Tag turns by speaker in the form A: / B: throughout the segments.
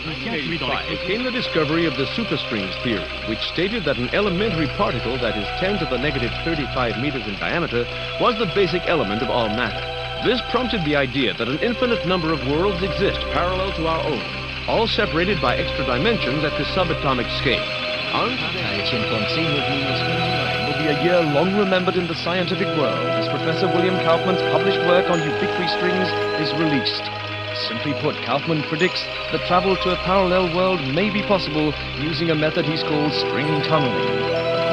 A: 1985 came the discovery of the superstrings theory, which stated that an elementary particle that is 10 to the negative 35 meters in diameter was the basic element of all matter. This prompted the idea that an infinite number of worlds exist parallel to our own, all separated by extra dimensions at the subatomic scale. Will be a year long remembered in the scientific world as Professor William Kaufman's published work on ubiquitary strings is released. Simply put, Kaufman predicts that travel to a parallel world may be possible using a method he's called string tunneling.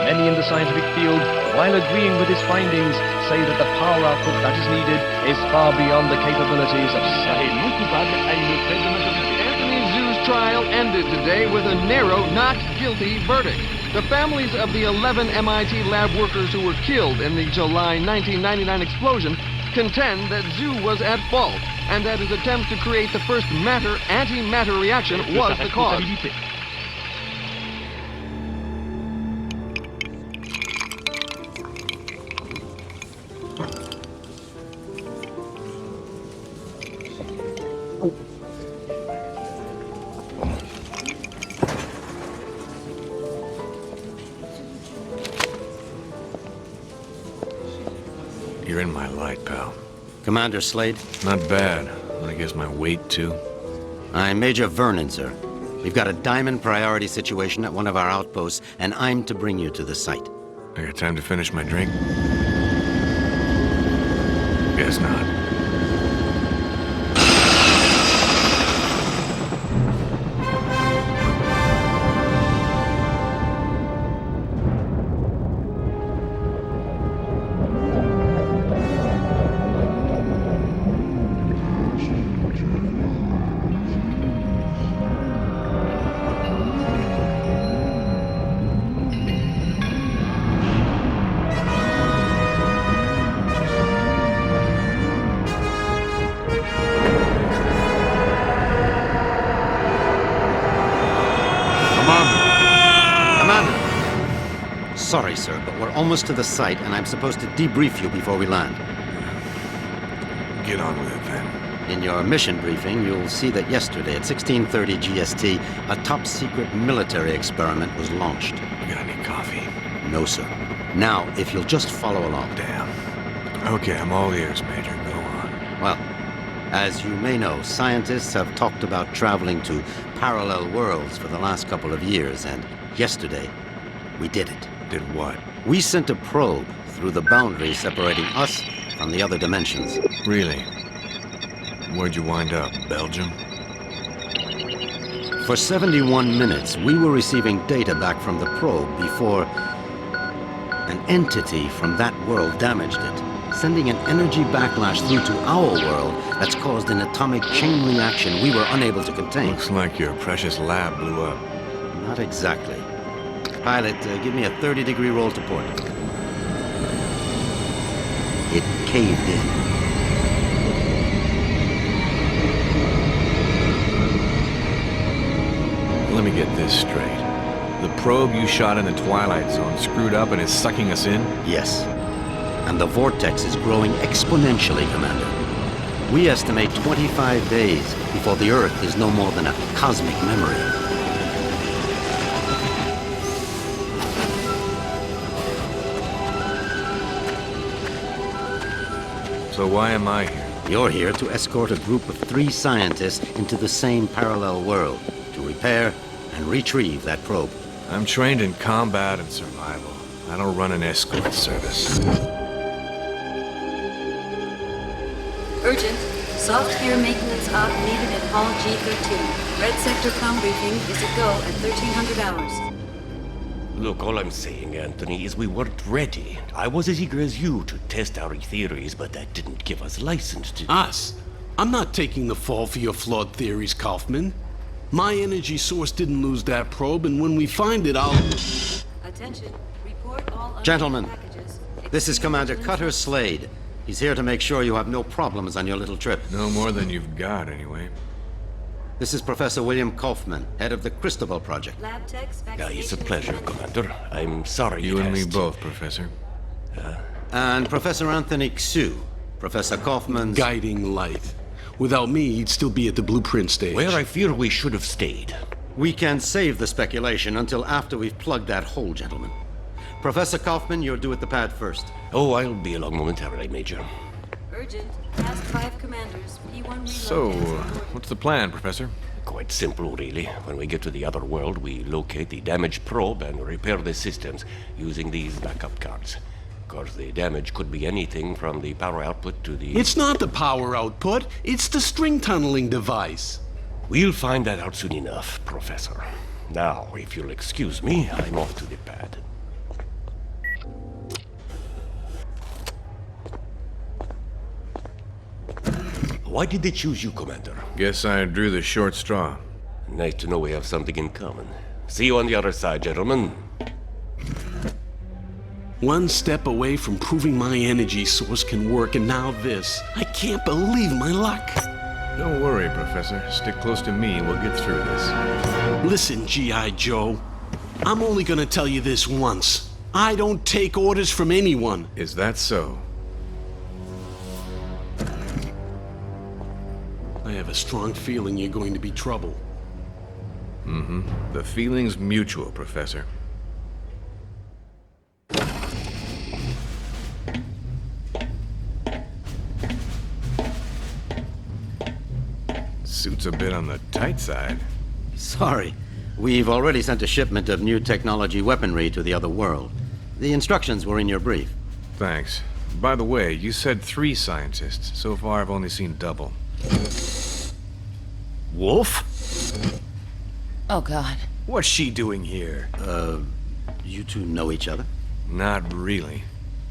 A: Many in the scientific field, while agreeing with his findings, say that the power output that is needed is far beyond the capabilities of science.
B: Anthony Zhu's trial ended today with a narrow not guilty verdict. The families of the 11 MIT lab workers who were killed in the July 1999 explosion contend that Zhu was at fault and that his attempt to create the first matter-antimatter reaction was the cause.
C: You're in my light, pal.
D: Commander Slade?
C: Not bad. I guess my weight, too.
D: I'm Major Vernon, sir. We've got a diamond priority situation at one of our outposts, and I'm to bring you to the site.
C: I got time to finish my drink? Guess not.
D: Sorry, sir, but we're almost to the site, and I'm supposed to debrief you before we land.
C: Get on with it, then.
D: In your mission briefing, you'll see that yesterday at 16:30 GST, a top-secret military experiment was launched.
C: You got any coffee?
D: No, sir. Now, if you'll just follow along.
C: Damn. Okay, I'm all ears, Major. Go on.
D: Well, as you may know, scientists have talked about traveling to parallel worlds for the last couple of years, and yesterday, we did it.
C: Did what?
D: We sent a probe through the boundary separating us from the other dimensions.
C: Really? Where'd you wind up? Belgium?
D: For 71 minutes, we were receiving data back from the probe before an entity from that world damaged it, sending an energy backlash through to our world that's caused an atomic chain reaction we were unable to contain.
C: Looks like your precious lab blew up.
D: Not exactly. Pilot, give me a 30-degree roll to port. It caved in.
C: Let me get this straight. The probe you shot in the Twilight Zone screwed up and is sucking us in?
D: Yes. And the vortex is growing exponentially, Commander. We estimate 25 days before the Earth is no more than a cosmic memory.
C: So why am I here?
D: You're here to escort a group of 3 scientists into the same parallel world to repair and retrieve that probe.
C: I'm trained in combat and survival. I don't run an escort service.
E: Urgent. Soft gear maintenance op needed at Hall G13. Red sector com briefing is a go at 1300 hours.
F: Look, all I'm saying, Anthony, is we weren't ready. I was as eager as you to test our theories, but that didn't give us license to...
G: Us? I'm not taking the fall for your flawed theories, Kaufman. My energy source didn't lose that probe, and when we find it, I'll...
E: Attention. Report all
D: Gentlemen,
E: packages.
D: this is Commander Cutter Slade. He's here to make sure you have no problems on your little trip.
C: No more than you've got, anyway.
D: This is Professor William Kaufman, head of the Cristobal Project.
E: Lab techs,
F: It's a pleasure, Commander. I'm sorry
C: You
F: it
C: and me
F: has to-
C: both, Professor.
D: And Professor Anthony Xu, Professor Kaufman's...
G: Guiding light. Without me, he'd still be at the blueprint stage.
F: Where I fear we should have stayed.
D: We can save the speculation until after we've plugged that hole, gentlemen. Professor Kaufman, you're due at the pad first.
F: Oh, I'll be along momentarily, Major.
E: Urgent. Task 5 commanders. P1 reload.
C: So, what's the plan, Professor?
F: Quite simple, really. When we get to the other world, we locate the damaged probe and repair the systems using these backup cards. Of course, the damage could be anything from the power output to the...
G: It's not the power output, it's the string tunneling device.
F: We'll find that out soon enough, Professor. Now, if you'll excuse me, I'm off to the pad. Why did they choose you, Commander?
C: Guess I drew the short straw.
F: Nice to know we have something in common. See you on the other side, gentlemen.
G: One step away from proving my energy source can work, and now this. I can't believe my luck.
C: Don't worry, Professor. Stick close to me and we'll get through this.
G: Listen, G.I. Joe. I'm only gonna tell you this once. I don't take orders from anyone.
C: Is that so?
G: I have a strong feeling you're going to be trouble.
C: Mm-hmm. The feeling's mutual, Professor. Suit's a bit on the tight side.
D: Sorry. We've already sent a shipment of new technology weaponry to the other world. The instructions were in your brief.
C: Thanks. By the way, you said 3 scientists. So far, I've only seen double.
F: Wolf?
H: Oh, God.
C: What's she doing here?
D: You two know each other?
C: Not really.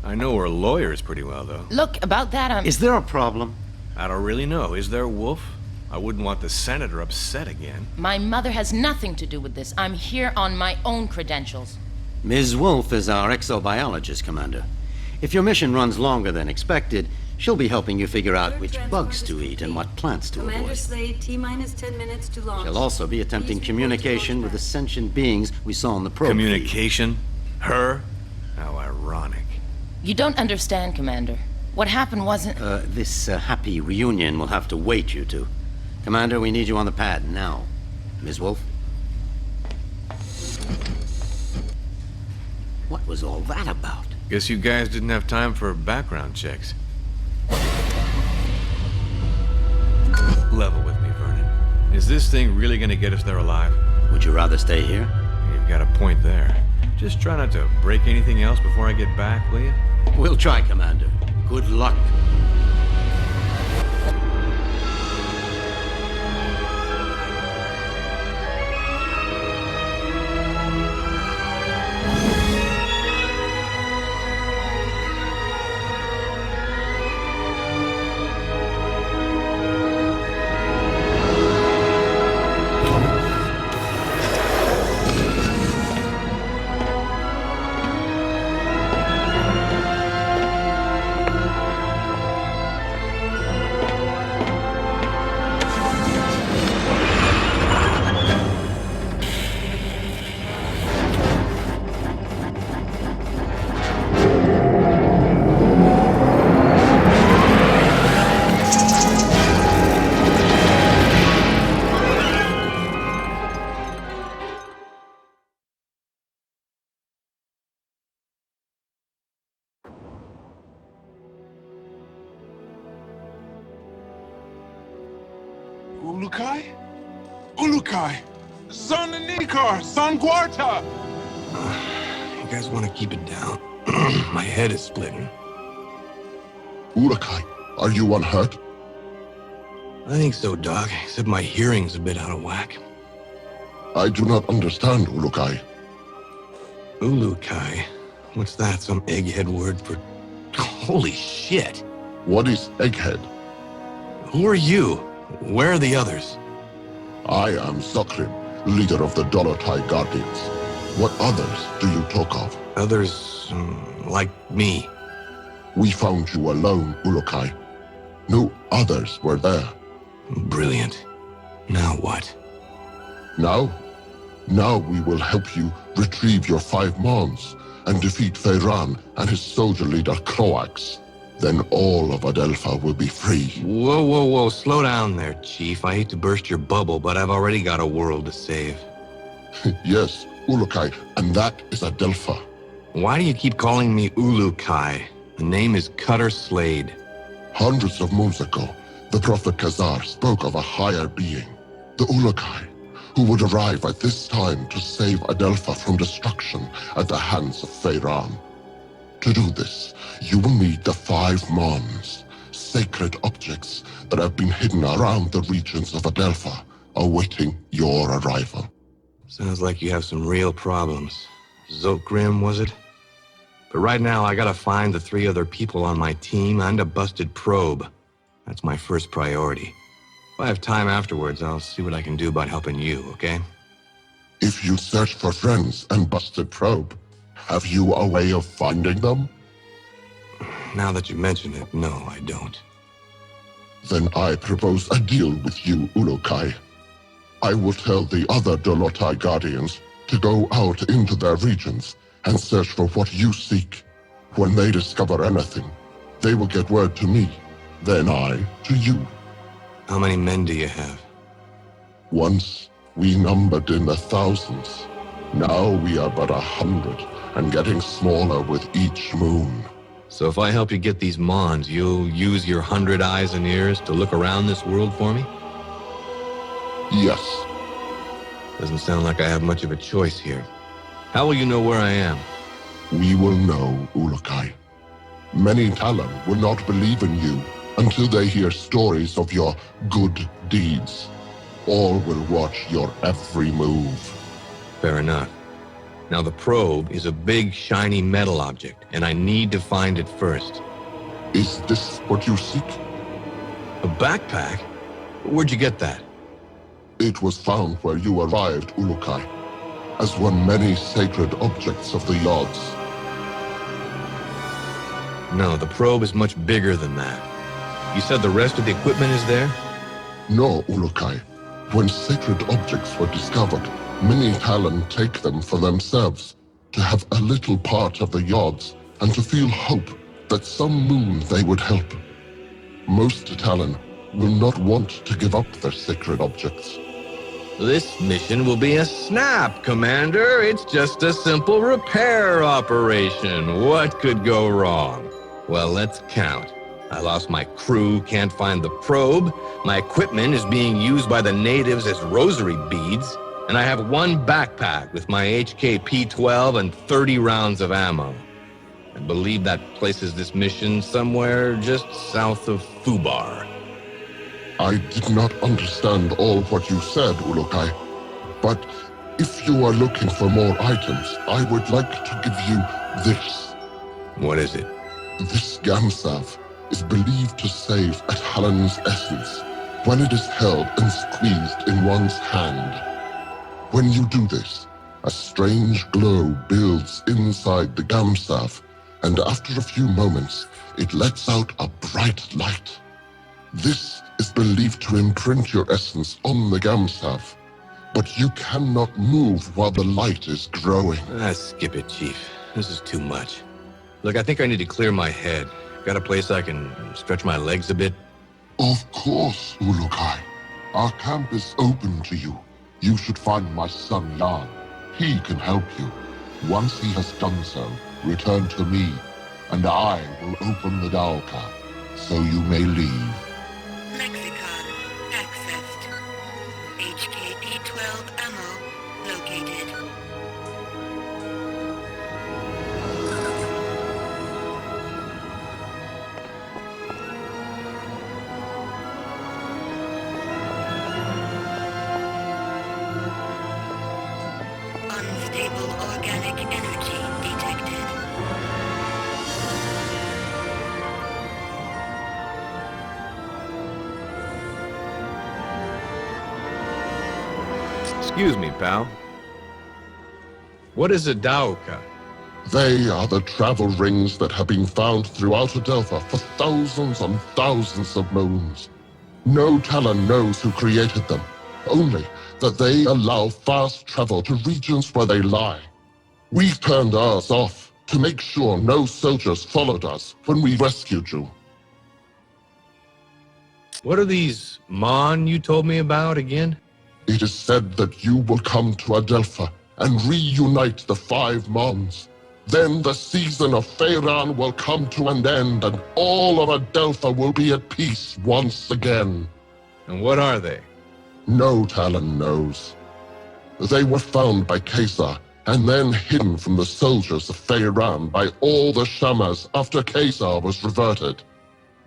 C: I know her lawyers pretty well, though.
H: Look, about that,
D: Is there a problem?
C: I don't really know. Is there, Wolf? I wouldn't want the Senator upset again.
H: My mother has nothing to do with this. I'm here on my own credentials.
D: Ms. Wolf is our exobiologist, Commander. If your mission runs longer than expected, she'll be helping you figure out which bugs to eat and what plants to
E: Commander
D: avoid.
E: Slade, T-minus 10 minutes to launch.
D: She'll also be attempting communication with the sentient beings we saw on the probe.
C: Communication? Her? How ironic.
H: You don't understand, Commander. What happened wasn't...
D: This happy reunion will have to wait, you two. Commander, we need you on the pad now. Ms. Wolf? What was all that about?
C: Guess you guys didn't have time for background checks. Level with me, Vernon. Is this thing really gonna get us there alive?
D: Would you rather stay here?
C: You've got a point there. Just try not to break anything else before I get back, will you?
D: We'll try, Commander. Good luck.
I: Ulukai? Ulukai! Son Nikar! Son Quarta!
J: You guys want to keep it down? My head is splitting.
I: Ulukai, are you unhurt?
J: I think so, Doc, except my hearing's a bit out of whack.
I: I do not understand, Ulukai.
J: Ulukai? What's that, some egghead word for... Holy shit!
I: What is egghead?
J: Who are you? Where are the others?
I: I am Sakrim, leader of the Dolotai Guardians. What others do you talk of?
J: Others, like me.
I: We found you alone, Ulukai. No others were there.
J: Brilliant. Now what?
I: Now? Now we will help you retrieve your 5 mons and defeat Feyran and his soldier leader Croax. then all of Adelpha will be free.
J: Whoa. Slow down there, Chief. I hate to burst your bubble, but I've already got a world to save.
I: Yes, Ulukai, and that is Adelpha.
J: Why do you keep calling me Ulukai? The name is Cutter Slade.
I: Hundreds of moons ago, the Prophet Khazar spoke of a higher being, the Ulukai, who would arrive at this time to save Adelpha from destruction at the hands of Feyran. To do this, you will need the 5 Mons, sacred objects that have been hidden around the regions of Adelpha, awaiting your arrival.
J: Sounds like you have some real problems. Zokgrim, was it? But right now, I gotta find the 3 other people on my team and a busted probe. That's my first priority. If I have time afterwards, I'll see what I can do about helping you, okay?
I: If you search for friends and busted probe, have you a way of finding them?
J: Now that you mention it, no, I don't.
I: Then I propose a deal with you, Ulukai. I will tell the other Dolotai Guardians to go out into their regions and search for what you seek. When they discover anything, they will get word to me, then I to you.
J: How many men do you have?
I: Once, we numbered in the thousands. Now we are but 100, and getting smaller with each moon.
J: So if I help you get these Mons, you'll use your 100 eyes and ears to look around this world for me?
I: Yes.
J: Doesn't sound like I have much of a choice here. How will you know where I am?
I: We will know, Ulukai. Many Talon will not believe in you until they hear stories of your good deeds. All will watch your every move.
J: Fair enough. Now the probe is a big, shiny metal object, and I need to find it first.
I: Is this what you seek?
J: A backpack? Where'd you get that?
I: It was found where you arrived, Ulukai, as one many sacred objects of the Yods.
J: No, the probe is much bigger than that. You said the rest of the equipment is there?
I: No, Ulukai. When sacred objects were discovered, many Talon take them for themselves, to have a little part of the Yods, and to feel hope that some moon they would help. Most Talon will not want to give up their sacred objects.
J: This mission will be a snap, Commander. It's just a simple repair operation. What could go wrong? Well, let's count. I lost my crew, can't find the probe. My equipment is being used by the natives as rosary beads. And I have one backpack with my HK-P12 and 30 rounds of ammo. I believe that places this mission somewhere just south of Fubar.
I: I did not understand all what you said, Ulukai. But if you are looking for more items, I would like to give you this.
J: What is it?
I: This Gamsav is believed to save a Talon's essence when it is held and squeezed in one's hand. When you do this, a strange glow builds inside the Gamsav, and after a few moments, it lets out a bright light. This is believed to imprint your essence on the Gamsav, but you cannot move while the light is growing.
J: Skip it, Chief. This is too much. Look, I think I need to clear my head. Got a place I can stretch my legs a bit?
I: Of course, Ulukai. Our camp is open to you. You should find my son Jan. He can help you. Once he has done so, return to me, and I will open the Dalka, so you may leave.
K: Lexicon accessed. HK-P12 ammo located. Unstable organic energy detected.
J: Excuse me, pal. What is a Daoka?
I: They are the travel rings that have been found throughout Adelpha for thousands and thousands of moons. No Talon knows who created them, only that they allow fast travel to regions where they lie. We turned ours off, to make sure no soldiers followed us when we rescued you.
J: What are these Mon you told me about again?
I: It is said that you will come to Adelpha and reunite the 5 Mons. Then the season of Pharaon will come to an end, and all of Adelpha will be at peace once again.
J: And what are they?
I: No Talon knows. They were found by Caesar, and then hidden from the soldiers of Pharaon by all the Shamas after Caesar was reverted.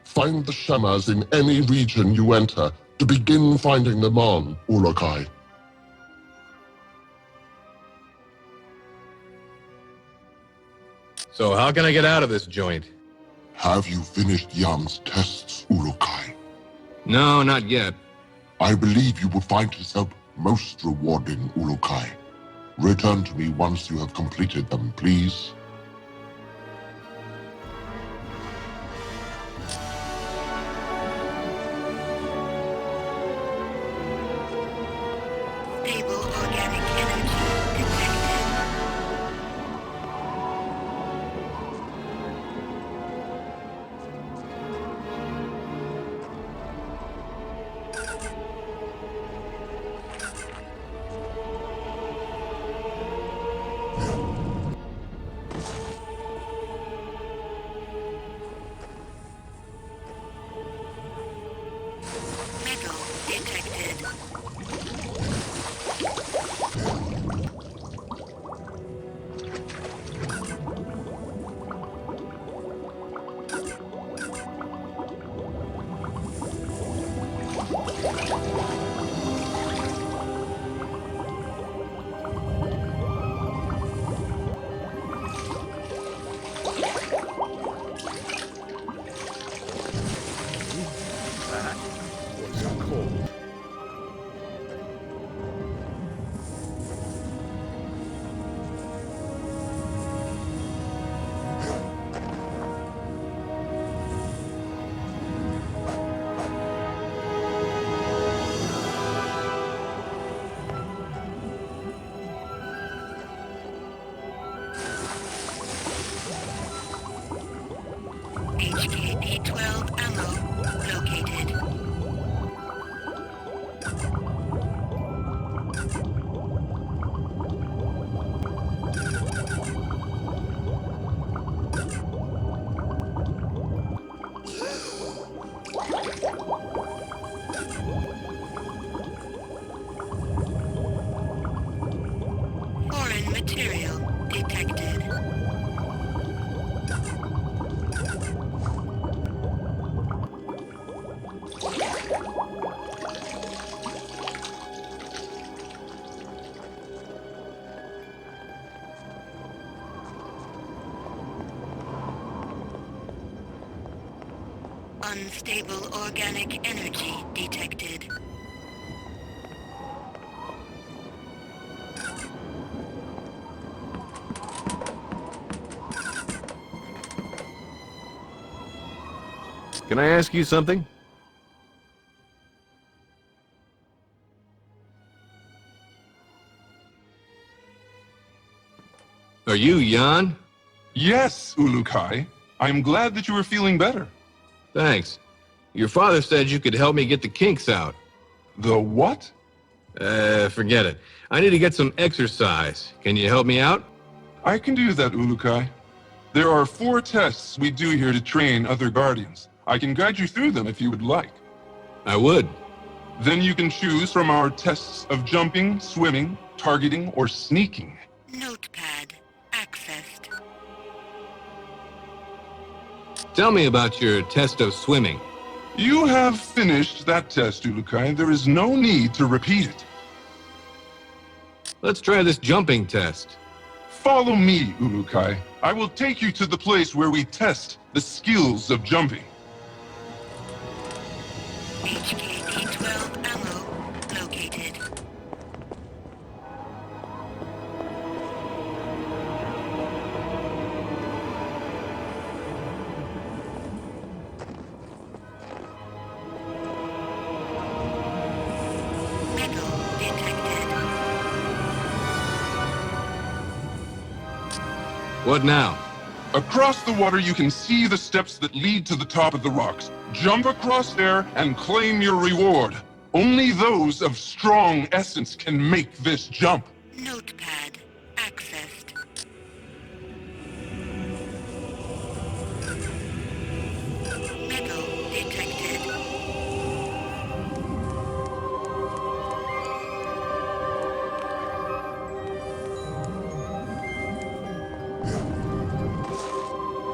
I: Find the Shamas in any region you enter to begin finding them on, Ulukai.
J: So how can I get out of this joint?
I: Have you finished Yam's tests, Ulukai?
J: No, not yet.
I: I believe you will find his help most rewarding, Ulukai. Return to me once you have completed them, please.
K: Stable organic energy detected. Metal detected. HKP-12 ammo located. Foreign material detected. Unstable organic energy detected.
J: Can I ask you something? Are you Jan?
L: Yes, Ulukai. I'm glad that you are feeling better.
J: Thanks. Your father said you could help me get the kinks out.
L: The what?
J: Forget it. I need to get some exercise. Can you help me out?
L: I can do that, Ulukai. There are 4 tests we do here to train other Guardians. I can guide you through them if you would like.
J: I would.
L: Then you can choose from our tests of jumping, swimming, targeting, or sneaking.
K: Notepad accessed.
J: Tell me about your test of swimming.
L: You have finished that test, Ulukai. There is no need to repeat it.
J: Let's try this jumping test.
L: Follow me, Ulukai. I will take you to the place where we test the skills of jumping.
K: HKP-12 ammo located. Metal detected.
J: What now?
L: Across the water, you can see the steps that lead to the top of the rocks. Jump across there and claim your reward. Only those of strong essence can make this jump.
K: Notepad accessed. Metal detected.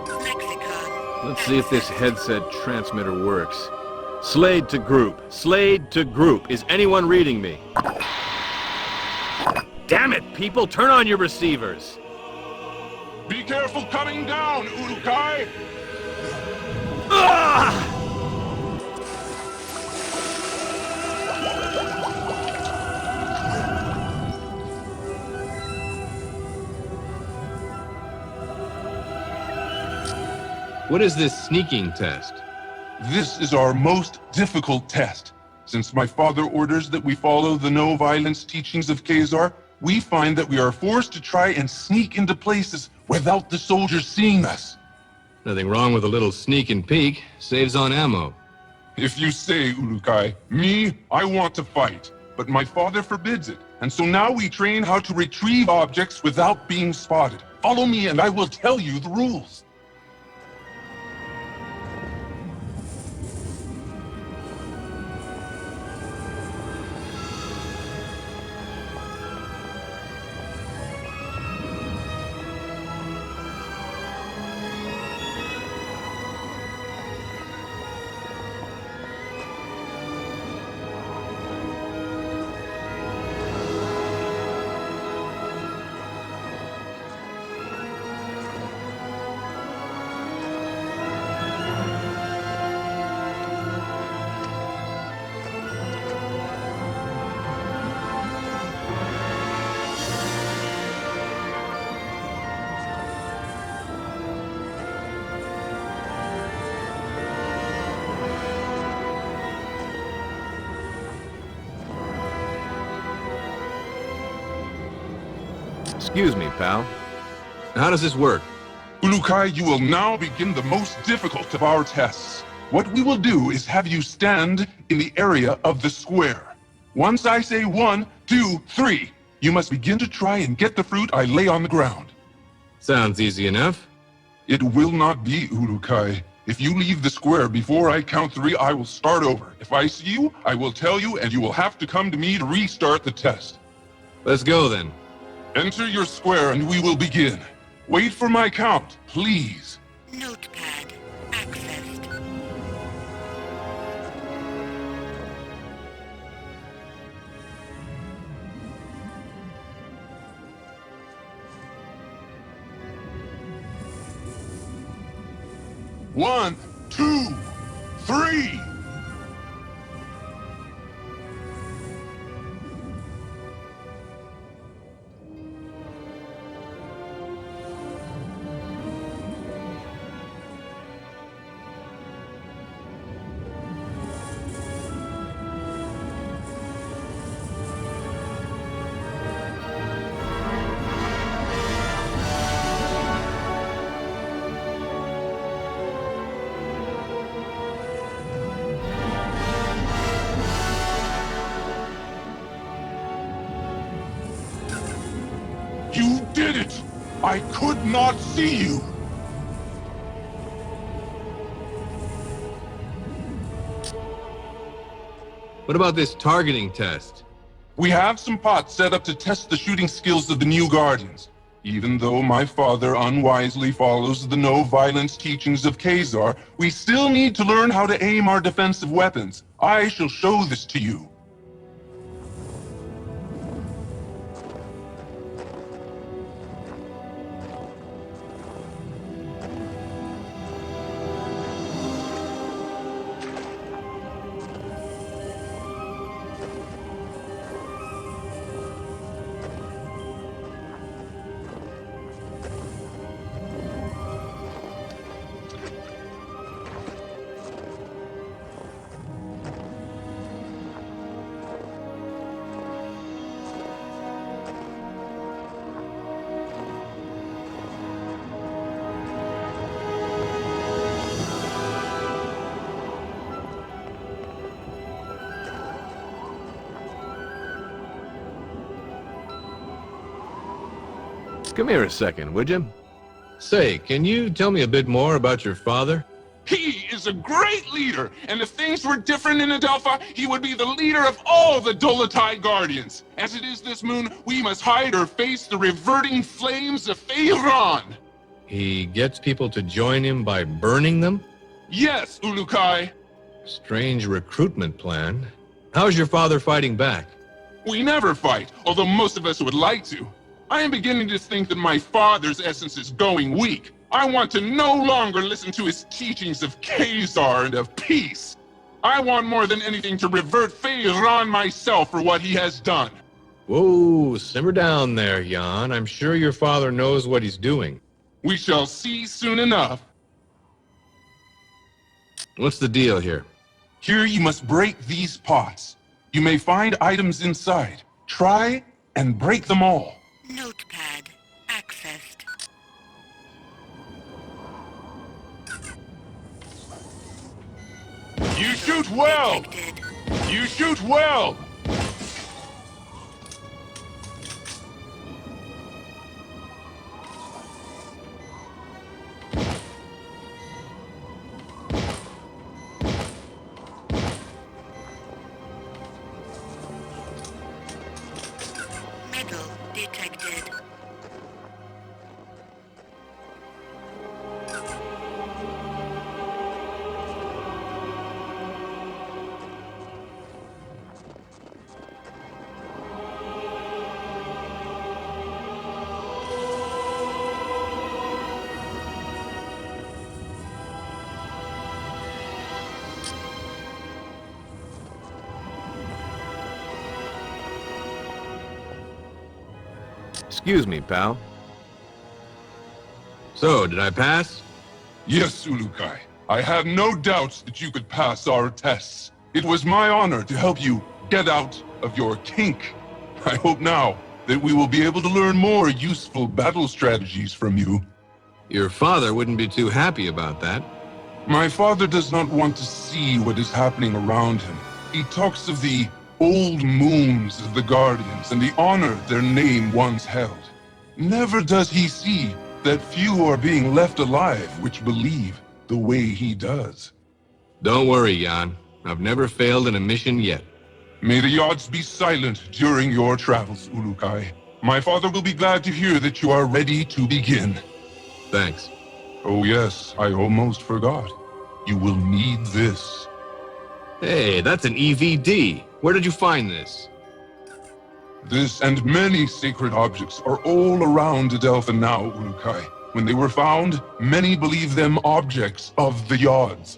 K: Lexicon.
C: Let's see if this headset transmitter works. Slade to group. Slade to group. Is anyone reading me? Damn it, people! Turn on your receivers!
L: Be careful coming down, Urukai!
C: Ah!
J: What is this sneaking test?
L: This is our most difficult test. Since my father orders that we follow the no-violence teachings of Khazar, we find that we are forced to try and sneak into places without the soldiers seeing us.
J: Nothing wrong with a little sneak and peek. Saves on ammo.
L: If you say, Urukai, me, I want to fight, but my father forbids it. And so now we train how to retrieve objects without being spotted. Follow me and I will tell you the rules.
C: Excuse me, pal.
J: How does this work?
L: Urukai, you will now begin the most difficult of our tests. What we will do is have you stand in the area of the square. Once I say 1, 2, 3, you must begin to try and get the fruit I lay on the ground.
J: Sounds easy enough.
L: It will not be, Urukai. If you leave the square before I count 3, I will start over. If I see you, I will tell you, and you will have to come to me to restart the test.
J: Let's go then.
L: Enter your square and we will begin. Wait for my count, please.
K: Notepad accessed.
L: One, 2, 3. You did it! I could not see you!
J: What about this targeting test?
L: We have some pots set up to test the shooting skills of the new Guardians. Even though my father unwisely follows the no-violence teachings of Khazar, we still need to learn how to aim our defensive weapons. I shall show this to you.
C: come here a second, would you?
J: Say, can you tell me a bit more about your father?
L: He is a great leader, and if things were different in Adelpha, he would be the leader of all the Dolotai Guardians. As it is this moon, we must hide or face the reverting flames of Feyran.
J: He gets people to join him by burning them?
L: Yes, Ulukai.
J: Strange recruitment plan. How's your father fighting back?
L: We never fight, although most of us would like to. I am beginning to think that my father's essence is going weak. I want to no longer listen to his teachings of Khazar and of peace. I want more than anything to revert Feyran myself for what he has done.
J: Whoa, simmer down there, Jan. I'm sure your father knows what he's doing.
L: We shall see soon enough.
J: What's the deal here?
L: Here you must break these pots. You may find items inside. Try and break them all.
K: Notepad accessed.
L: You shoot well!
K: Detected.
L: You shoot well!
K: Metal detected.
C: Excuse me, pal.
J: So, did I pass?
L: Yes, Ulukai. I have no doubts that you could pass our tests. It was my honor to help you get out of your kink. I hope now that we will be able to learn more useful battle strategies from you.
J: Your father wouldn't be too happy about that.
L: My father does not want to see what is happening around him. He talks of the old moons of the Guardians and the honor their name once held. Never does he see that few are being left alive which believe the way he does.
J: Don't worry, Jan. I've never failed in a mission yet.
L: May the odds be silent during your travels, Ulukai. My father will be glad to hear that you are ready to begin.
J: Thanks.
L: Oh yes, I almost forgot. You will need this.
J: Hey, that's an EVD. Where did you find this?
L: This and many sacred objects are all around Adelpha now, Ulukai. When they were found, many believe them objects of the Yods.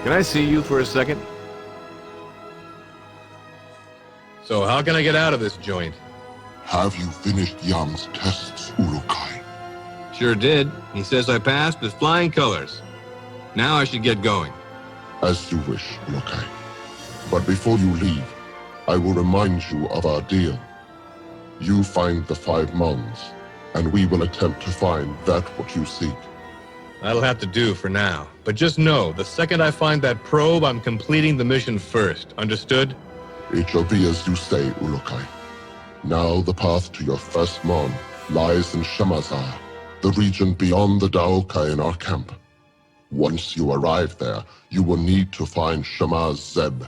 C: Can I see you for a second?
J: So how can I get out of this joint?
I: Have you finished Yam's tests, Ulukai?
J: Sure did. He says I passed with flying colors. Now I should get going.
I: As you wish, Ulukai. But before you leave, I will remind you of our deal. You find the 5 Mons, and we will attempt to find that what you seek.
J: That'll have to do for now. But just know, the second I find that probe, I'm completing the mission first. Understood?
I: It shall be as you say, Ulukai. Now the path to your first Mon lies in Shamazar, the region beyond the Daoka in our camp. Once you arrive there, you will need to find Shamaz Zeb.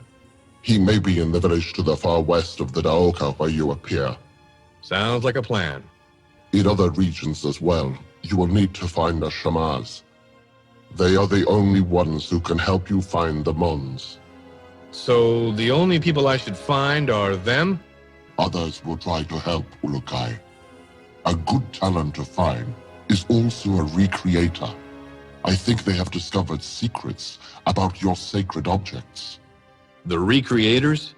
I: He may be in the village to the far west of the Daoka where you appear.
J: Sounds like a plan.
I: In other regions as well, you will need to find the Shamaz. They are the only ones who can help you find the Mons.
J: So the only people I should find are them?
I: Others will try to help, Ulukai. A good talent to find is also a recreator. I think they have discovered secrets about your sacred objects.
J: The recreators?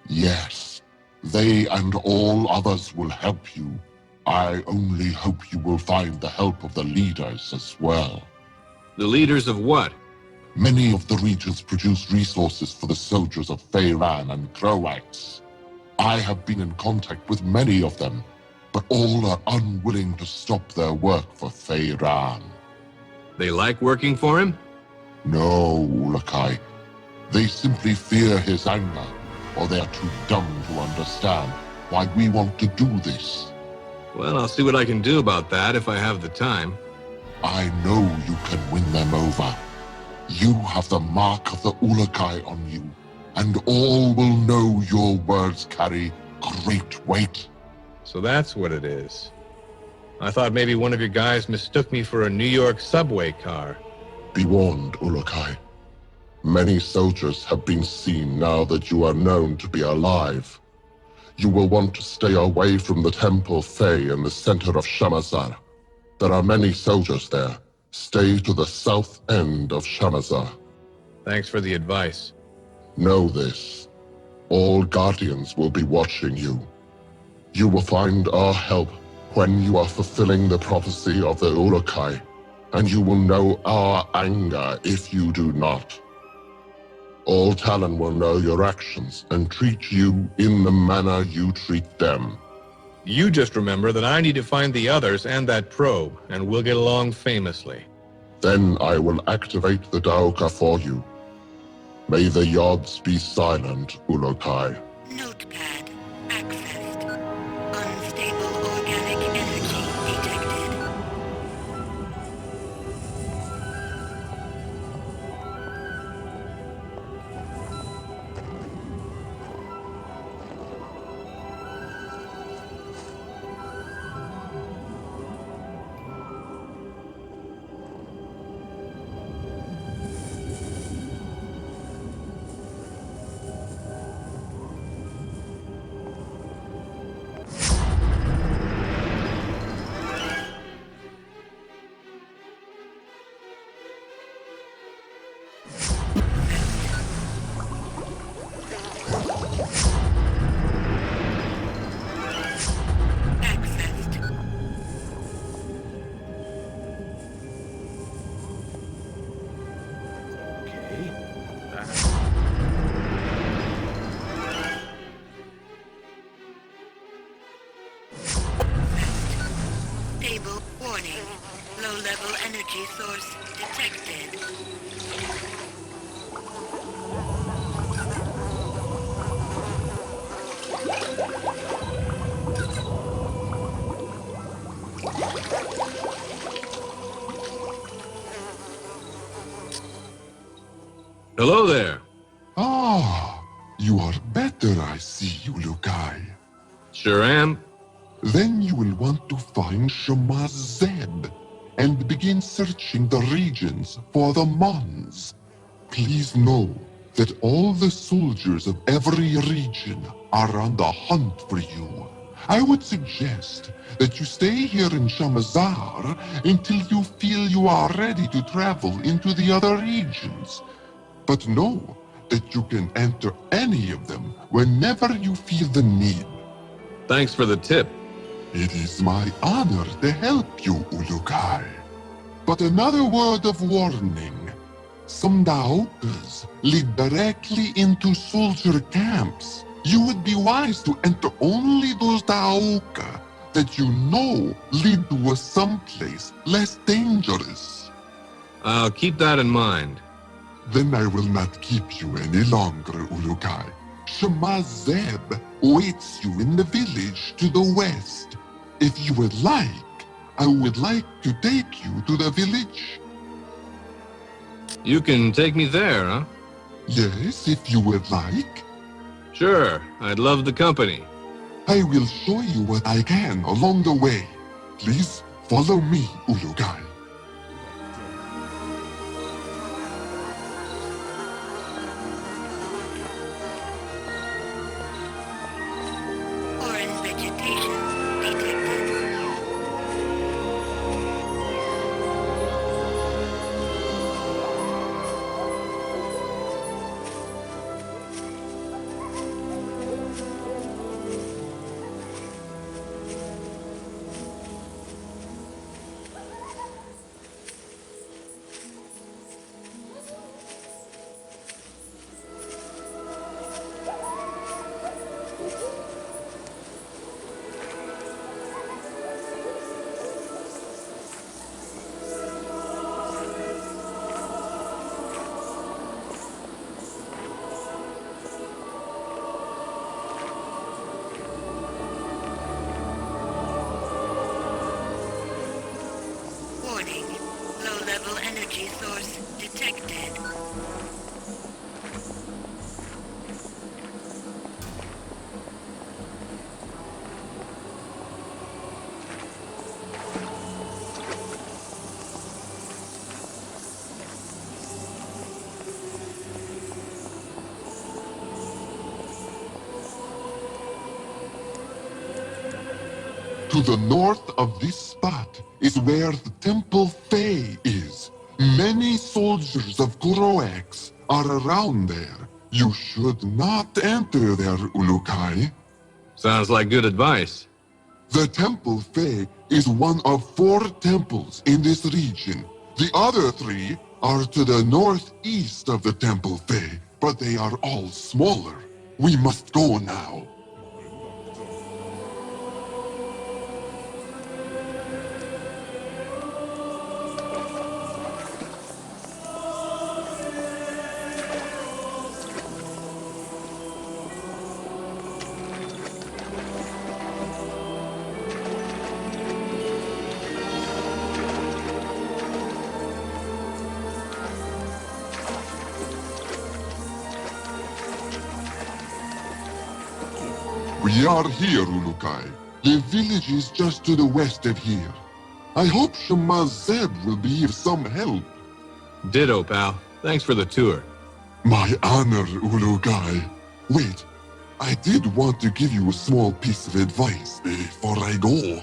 I: Yes. They and all others will help you. I only hope you will find the help of the leaders as well.
J: The leaders of what?
I: Many of the regions produce resources for the soldiers of Feyran and Croax. I have been in contact with many of them, but all are unwilling to stop their work for Feyran.
J: They like working for him?
I: No, Ulakai. They simply fear his anger, or they are too dumb to understand why we want to do this.
J: Well, I'll see what I can do about that if I have the time.
I: I know you can win them over. You have the mark of the Ulakai on you, and all will know your words carry great weight.
J: So that's what it is. I thought maybe one of your guys mistook me for a New York subway car.
I: Be warned, Ulakai. Many soldiers have been seen now that you are known to be alive. You will want to stay away from the Temple Fey in the center of Shamazar. There are many soldiers there. Stay to the south end of Shamazar.
J: Thanks for the advice.
I: Know this. All Guardians will be watching you. You will find our help when you are fulfilling the prophecy of the Ulakai, and you will know our anger if you do not. All Talon will know your actions and treat you in the manner you treat them.
J: You just remember that I need to find the others and that probe, and we'll get along famously.
I: Then I will activate the Daoka for you. May the Yods be silent, Ulakai.
K: Notepad accessed. Unstable organic energy detected. Stable warning. Low-level energy source detected.
J: Hello there.
I: Ah, you are better, I see, Ulukai.
J: Sure am.
I: Then you will want to find Shamaz Zeb and begin searching the regions for the Mons. Please know that all the soldiers of every region are on the hunt for you. I would suggest that you stay here in Shamazar until you feel you are ready to travel into the other regions. But know that you can enter any of them whenever you feel the need.
J: Thanks for the tip.
I: It is my honor to help you, Ulukai. But another word of warning. Some Daokas lead directly into soldier camps. You would be wise to enter only those Daoka that you know lead to a someplace less dangerous.
J: I'll keep that in mind.
I: Then I will not keep you any longer, Ulukai. Shamaz Zeb waits you in the village to the west. If you would like, I would like to take you to the village.
J: You can take me there, huh?
I: Yes, if you would like.
J: Sure, I'd love the company.
I: I will show you what I can along the way. Please follow me, Ulukai.
K: Foreign vegetation detected. Warning. Low-level energy source detected.
I: To the north of this spot is where the Temple Fae is. Many soldiers of Kuroax are around there. You should not enter there, Ulukai.
J: Sounds like good advice.
I: The Temple Fae is one of 4 temples in this region. The other 3 are to the northeast of the Temple Fae, but they are all smaller. We must go now. We are here, Ulukai. The village is just to the west of here. I hope Shemaz Zeb will be of some help.
J: Ditto, pal. Thanks for the tour.
I: My honor, Ulukai. Wait, I did want to give you a small piece of advice before I go.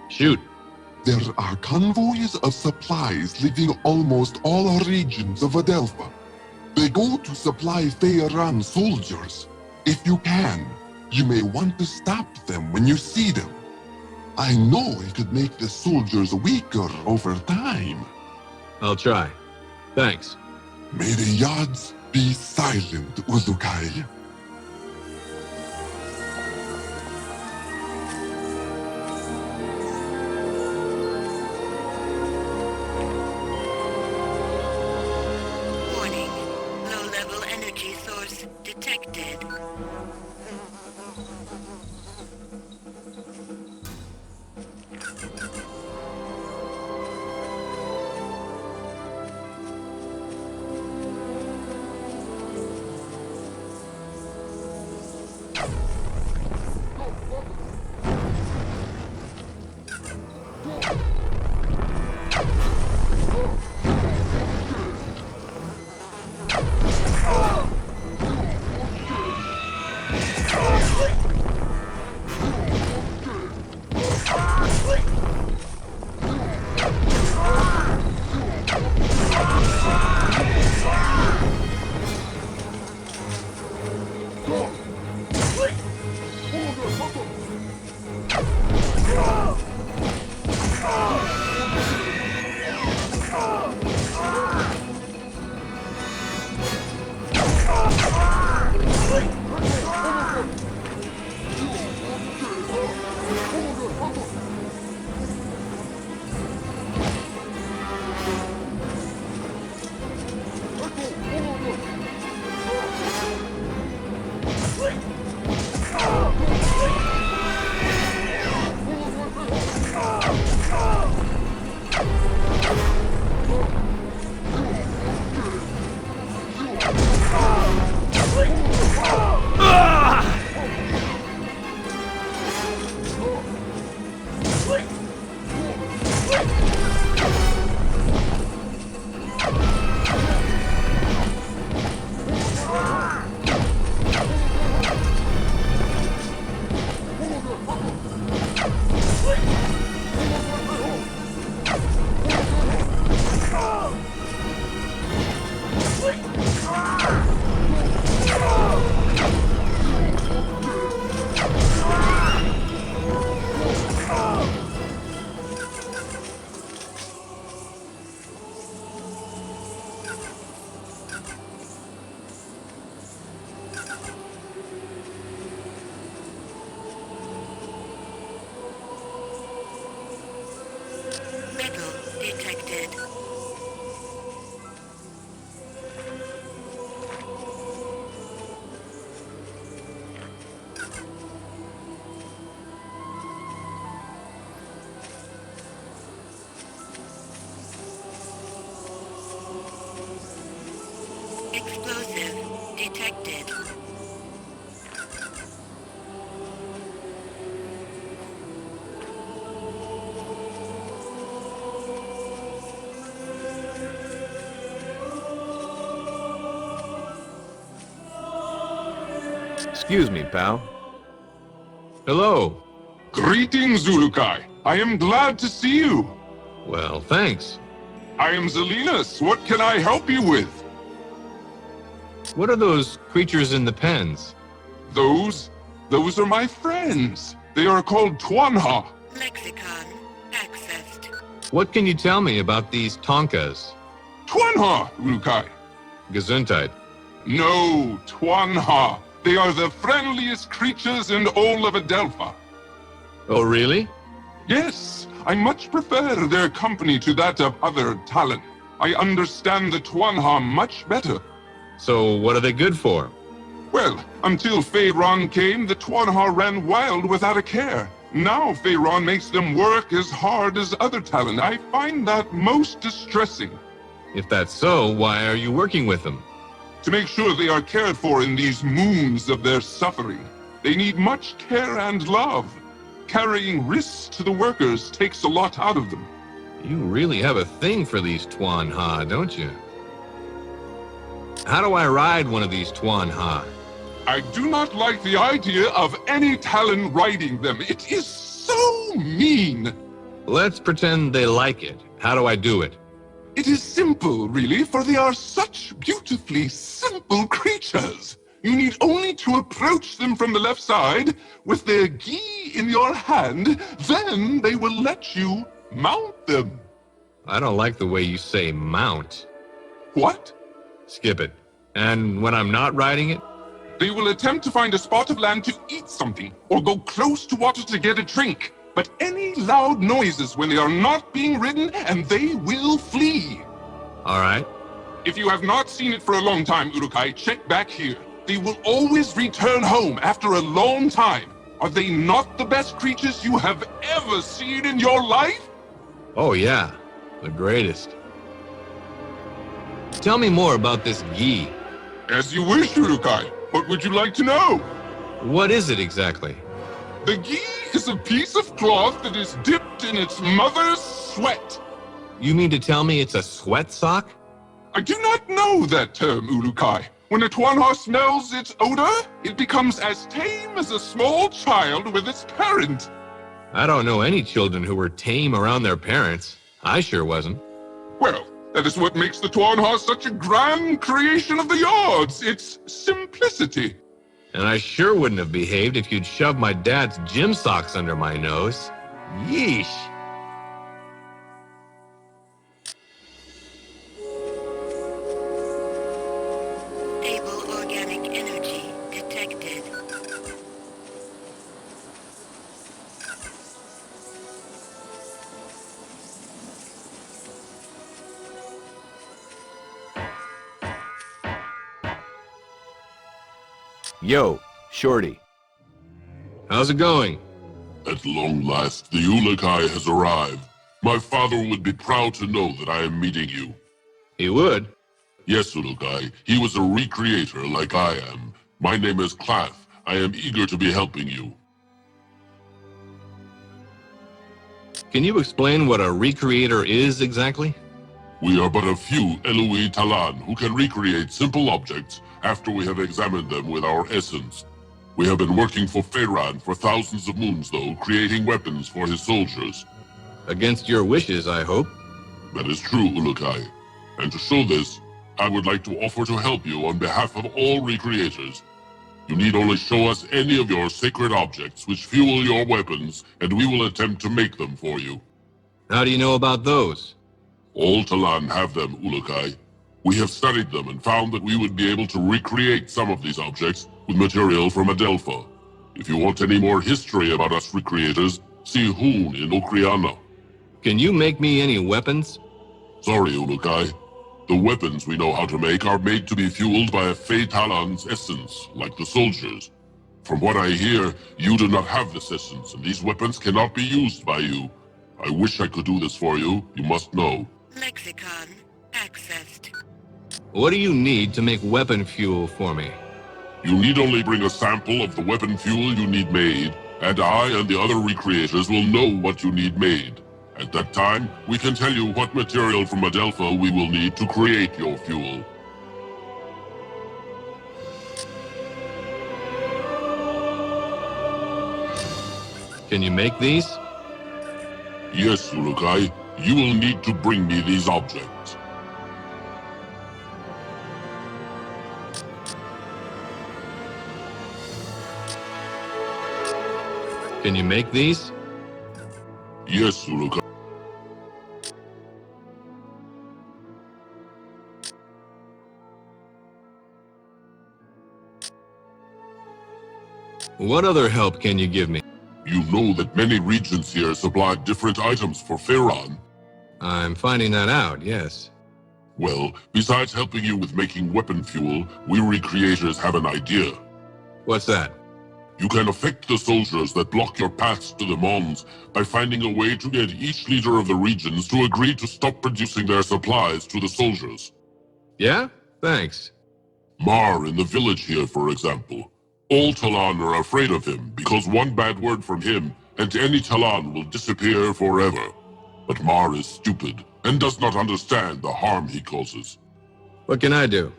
J: Shoot.
I: There are convoys of supplies leaving almost all regions of Adelpha. They go to supply Feyran soldiers. If you can, you may want to stop them when you see them. I know it could make the soldiers weaker over time.
J: I'll try. Thanks.
I: May the Yads be silent, Ulukai.
K: Warning. Low-level energy source detected. detected.
C: Excuse me, pal.
J: Hello.
L: Greetings, Ulukai. I am glad to see you.
J: Well, thanks.
L: I am Zelinus. What can I help you with?
J: What are those creatures in the pens?
L: Those are my friends. They are called Twanha.
K: Lexicon accessed.
J: What can you tell me about these Tonkas?
L: Twanha, Ulukai.
J: Gesundheit.
L: No, Twanha. They are the friendliest creatures in all of Adelpha.
J: Oh, really?
L: Yes, I much prefer their company to that of other Talon. I understand the Twanha much better.
J: So what are they good for?
L: Well, until Pharaon came, the Twanha ran wild without a care. Now Pharaon makes them work as hard as other Talon. I find that most distressing.
J: If that's so, why are you working with them?
L: To make sure they are cared for in these moons of their suffering. They need much care and love. Carrying risks to the workers takes a lot out of them.
J: You really have a thing for these Twanha, don't you? How do I ride one of these Twanha?
L: I do not like the idea of any Talon riding them. It is so mean.
J: Let's pretend they like it. How do I do it?
L: It is simple, really, for they are such beautifully simple creatures. You need only to approach them from the left side with their gi in your hand, then they will let you mount them.
J: I don't like the way you say mount.
L: What?
J: Skip it. And when I'm not riding it?
L: They will attempt to find a spot of land to eat something, or go close to water to get a drink. But any loud noises when they are not being ridden, and they will flee.
J: All right.
L: If you have not seen it for a long time, Urukai, check back here. They will always return home after a long time. Are they not the best creatures you have ever seen in your life?
J: Oh yeah, the greatest. Tell me more about this gi.
L: As you wish, Urukai. What would you like to know?
J: What is it exactly?
L: The gi is a piece of cloth that is dipped in its mother's sweat.
J: You mean to tell me it's a sweat sock?
L: I do not know that term, Ulukai. When a Twanha smells its odor, it becomes as tame as a small child with its parent.
J: I don't know any children who were tame around their parents. I sure wasn't.
L: Well, that is what makes the Twanha such a grand creation of the yards. Its simplicity.
J: And I sure wouldn't have behaved if you'd shoved my dad's gym socks under my nose. Yeesh.
K: Stable organic energy detected.
C: Yo, Shorty.
J: How's it going?
I: At long last, the Ulukai has arrived. My father would be proud to know that I am meeting you.
J: He would?
I: Yes, Ulukai. He was a recreator like I am. My name is Clath. I am eager to be helping you.
J: Can you explain what a recreator is exactly?
I: We are but a few Eloi Talan who can recreate simple objects after we have examined them with our essence. We have been working for Pharaon for thousands of moons, though, creating weapons for his soldiers.
J: Against your wishes, I hope.
I: That is true, Ulukai. And to show this, I would like to offer to help you on behalf of all recreators. You need only show us any of your sacred objects which fuel your weapons, and we will attempt to make them for you.
J: How do you know about those?
I: All Talan have them, Ulukai. We have studied them and found that we would be able to recreate some of these objects with material from Adelpha. If you want any more history about us recreators, see Hoon in Okriana.
J: Can you make me any weapons?
I: Sorry, Ulukai. The weapons we know how to make are made to be fueled by a Fey Talon's essence, like the soldiers. From what I hear, you do not have this essence, and these weapons cannot be used by you. I wish I could do this for you, you must know.
K: Lexicon accessed.
J: What do you need to make weapon fuel for me?
I: You need only bring a sample of the weapon fuel you need made, and I and the other recreators will know what you need made. At that time, we can tell you what material from Adelpha we will need to create your fuel.
J: Can you make these?
I: Yes, Urukai. You will need to bring me these objects.
J: Can you make these?
I: Yes, Urukai.
J: What other help can you give me?
I: You know that many regions here supply different items for Pharaon.
J: I'm finding that out, yes.
I: Well, besides helping you with making weapon fuel, we recreators have an idea.
J: What's that?
I: You can affect the soldiers that block your paths to the Mons by finding a way to get each leader of the regions to agree to stop producing their supplies to the soldiers.
J: Yeah? Thanks.
I: Mar in the village here, for example. All Talon are afraid of him because one bad word from him and any Talon will disappear forever. But Mar is stupid and does not understand the harm he causes.
J: What can I do?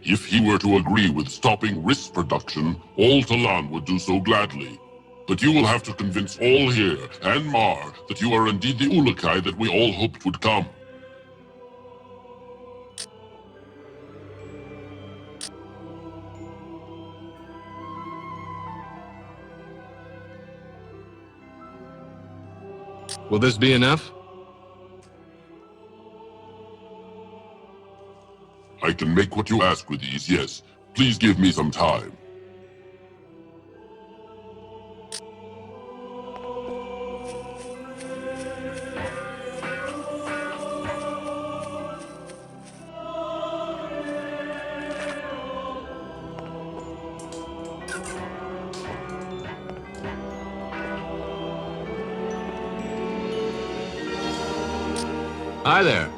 I: If he were to agree with stopping Risk production, all Talon would do so gladly. But you will have to convince all here and Mar that you are indeed the Ulukai that we all hoped would come.
J: Will this be enough?
I: I can make what you ask with these, yes. Please give me some time.
J: Hi there.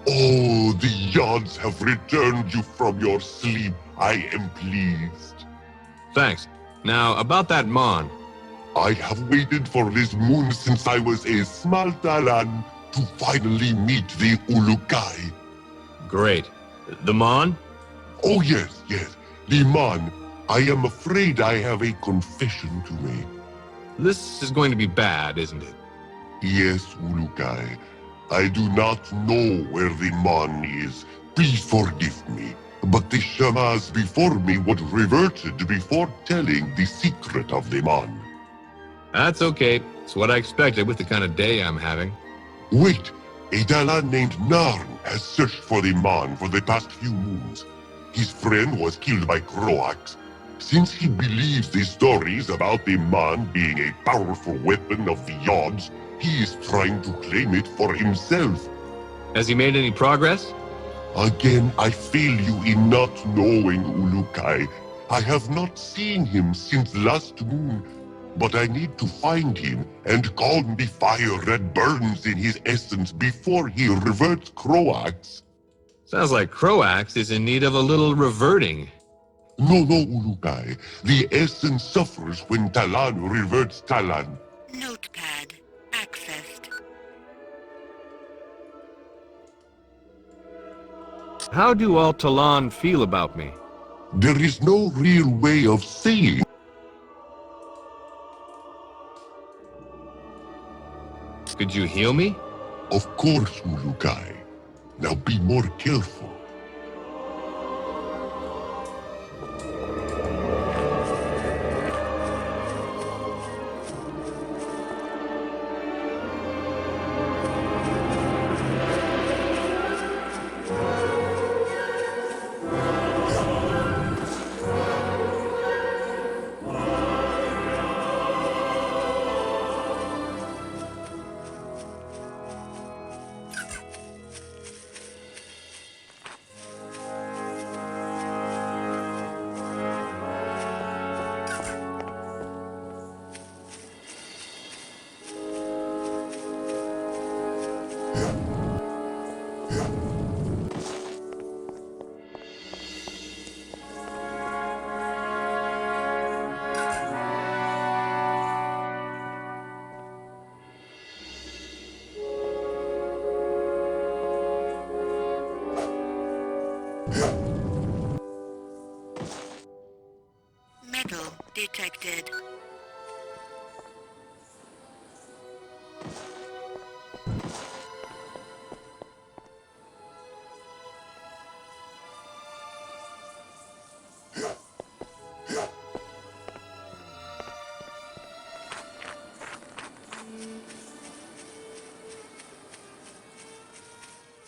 I: Oh, the Yods have returned you from your sleep. I am pleased.
J: Thanks. Now, about that Mon.
I: I have waited for this moon since I was a small Talon to finally meet the Ulukai.
J: Great. The Mon?
I: Oh yes, yes, the Mon. I am afraid I have a confession to make.
J: This is going to be bad, isn't it?
I: Yes, Ulukai. I do not know where the Mon is. Please forgive me. But the Shamas before me would reverted before telling the secret of the Mon.
J: That's okay. It's what I expected with the kind of day I'm having.
I: Wait, a Dalan named Narn has searched for the Mon for the past few moons. His friend was killed by Croax. Since he believes the stories about the Mon being a powerful weapon of the Yods, he is trying to claim it for himself.
J: Has he made any progress?
I: Again, I fail you in not knowing Ulukai. I have not seen him since last moon, but I need to find him and calm the fire that burns in his essence before he reverts Croax.
J: Sounds like Croax is in need of a little reverting.
I: No, Ulukai. The essence suffers when Talon reverts Talon.
K: Notepad accessed.
C: How do all Talon feel about me?
I: There is no real way of saying.
J: Could you heal me?
I: Of course, Ulukai. Now be more careful.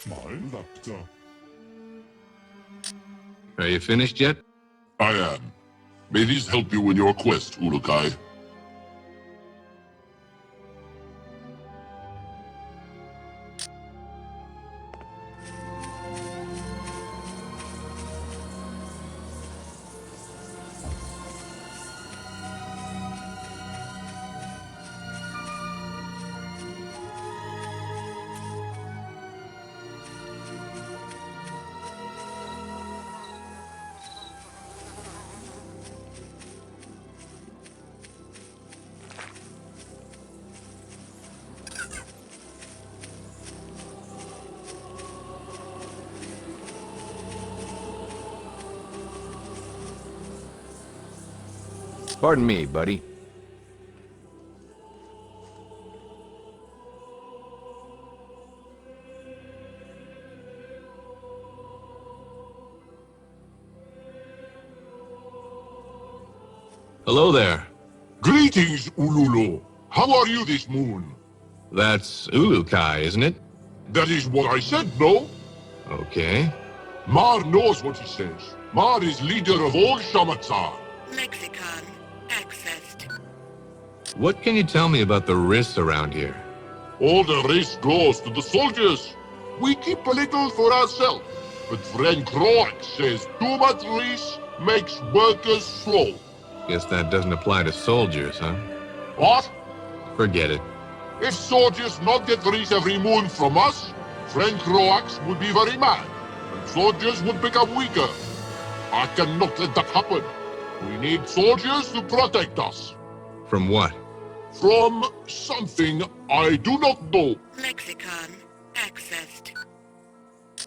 I: my laptop.
J: Are you finished yet?
I: I am. May these help you in your quest, Urukai.
C: Pardon me, buddy.
J: Hello there.
I: Greetings, Ululu. How are you this moon?
J: That's Ulukai, isn't it?
I: That is what I said, no?
J: Okay.
I: Mar knows what he says. Mar is leader of all Shamatzar.
K: Lexicon accessed.
J: What can you tell me about the risks around here?
I: All the risk goes to the soldiers. We keep a little for ourselves. But friend Croak says too much risk makes workers slow.
J: Guess that doesn't apply to soldiers, huh?
I: What?
J: Forget it.
I: If soldiers not get risk every moon from us, friend Croaks would be very mad, and soldiers would become weaker. I cannot let that happen. We need soldiers to protect us.
J: From what?
I: From something I do not know.
K: Lexicon accessed.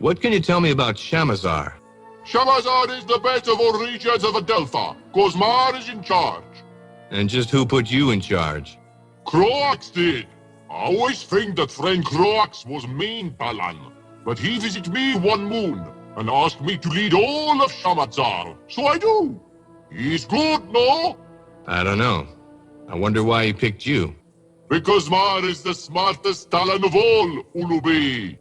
J: What can you tell me about Shamazar?
I: Shamazar is the best of all regions of Adelpha, cause Mar is in charge.
J: And just who put you in charge?
I: Croaks did. I always think that friend Croaks was mean, Talan. But he visited me one moon and asked me to lead all of Shamazar, so I do. He's good, no?
J: I don't know. I wonder why he picked you.
I: Because Mar is the smartest Talan of all, Ulubi.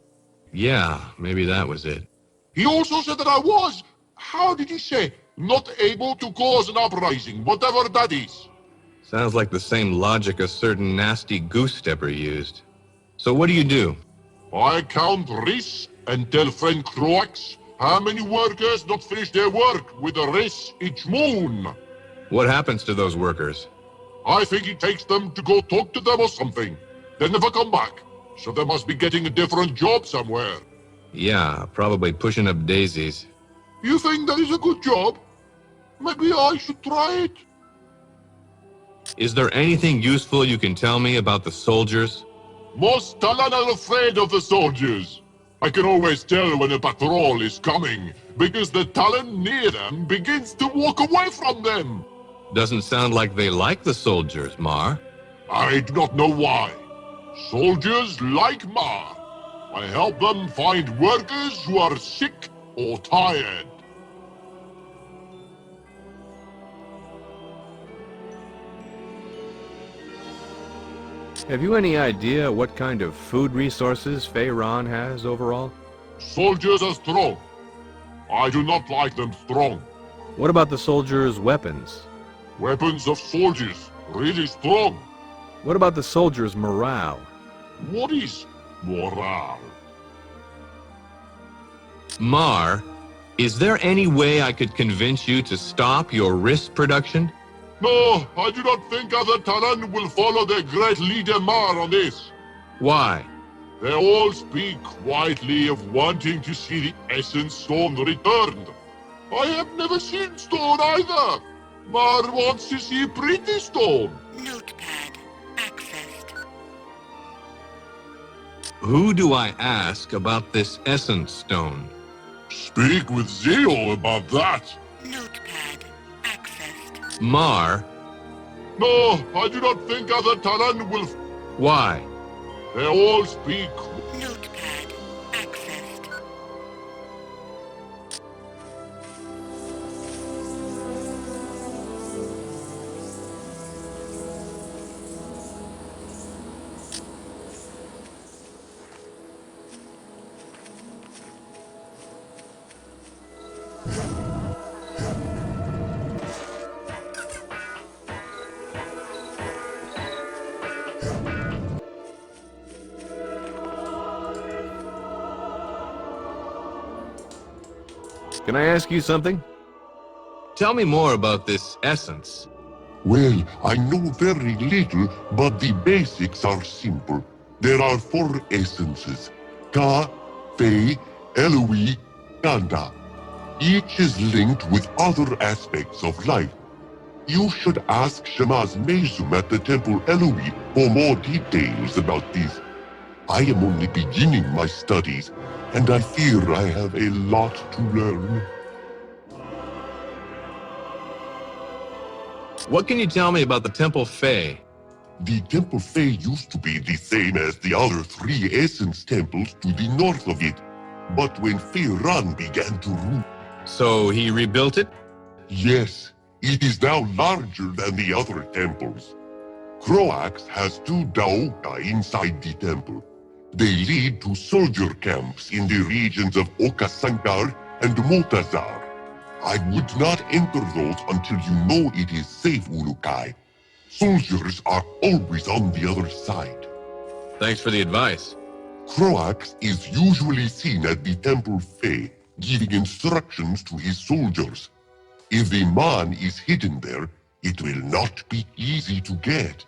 J: Yeah, maybe that was it.
I: He also said that I was, how did he say, not able to cause an uprising, whatever that is.
J: Sounds like the same logic a certain nasty goose stepper used. So what do you do?
I: I count risks and tell friend Croaks how many workers not finish their work with a risk each moon.
J: What happens to those workers?
I: I think he takes them to go talk to them or something. They never come back, so they must be getting a different job somewhere.
J: Yeah, probably pushing up daisies.
I: You think that is a good job? Maybe I should try it.
J: Is there anything useful you can tell me about the soldiers?
I: Most Talan are afraid of the soldiers. I can always tell when a patrol is coming, because the Talan near them begins to walk away from them.
J: Doesn't sound like they like the soldiers, Mar.
I: I do not know why. Soldiers like Mar. I help them find workers who are sick or tired.
C: Have you any idea what kind of food resources Feyron has overall?
I: Soldiers are strong. I do not like them strong.
C: What about the soldiers' weapons?
I: Weapons of soldiers, really strong.
C: What about the soldiers' morale?
I: What is morale?
J: Mar, is there any way I could convince you to stop your wrist production?
I: No, I do not think other Talan will follow their great leader Mar on this.
J: Why?
I: They all speak quietly of wanting to see the Essence Stone returned. I have never seen Stone either. Mar wants to see pretty Stone.
K: Notepad accessed.
J: Who do I ask about this Essence Stone?
I: Speak with Zeo about that.
K: Notepad accessed.
J: Mar?
I: No, I do not think other Talan will...
J: Why?
I: They all speak...
K: Notepad accessed.
C: can I ask you something?
J: Tell me more about this essence.
I: Well, I know very little, but the basics are simple. There are 4 essences: Ka, Fei, Eloi, Ganda. Each is linked with other aspects of life. You should ask Shemaz Mezum at the Temple Eloi for more details about these. I am only beginning my studies, and I fear I have a lot to learn.
J: What can you tell me about the Temple Fei?
I: The Temple Fei used to be the same as the other 3 Essence temples to the north of it. But when Fei Ran began to rule...
J: So he rebuilt it?
I: Yes, it is now larger than the other temples. Croax has 2 Daoka inside the temple. They lead to soldier camps in the regions of Okasankar and Motazar. I would not enter those until you know it is safe, Ulukai. Soldiers are always on the other side.
J: Thanks for the advice.
I: Croax is usually seen at the Temple Fei, giving instructions to his soldiers. If the man is hidden there, it will not be easy to get.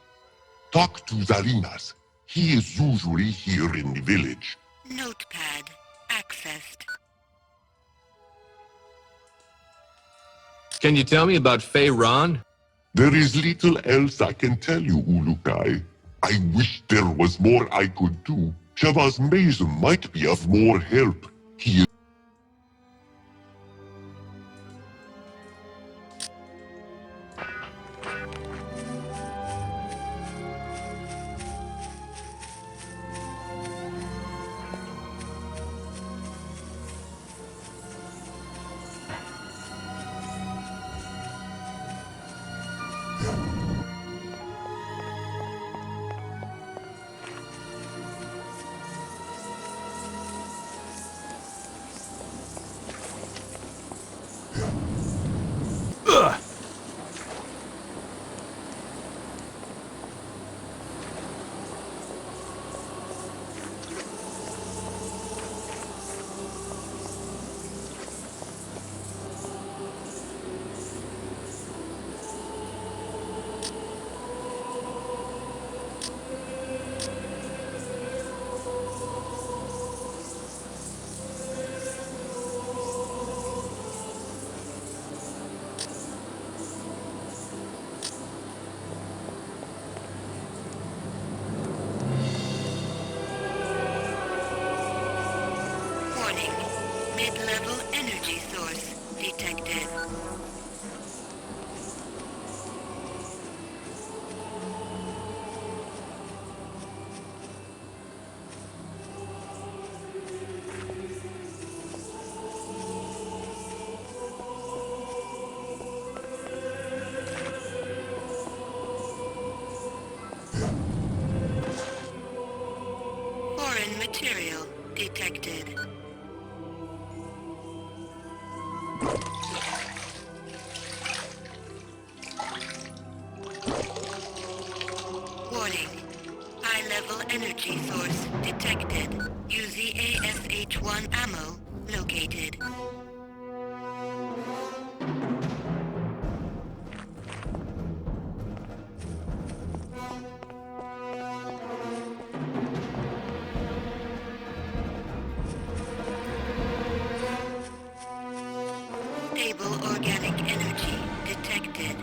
I: Talk to Zalinas. He is usually here in the village.
K: Notepad accessed.
J: Can you tell me about Fei Ran?
I: There is little else I can tell you, Ulukai. I wish there was more I could do. Shavaz Mezum might be of more help. He is...
K: Mid-level energy source detected. Foreign material detected. Warning. High-level energy source detected. UZASH-1 ammo located. Stable organic energy detected.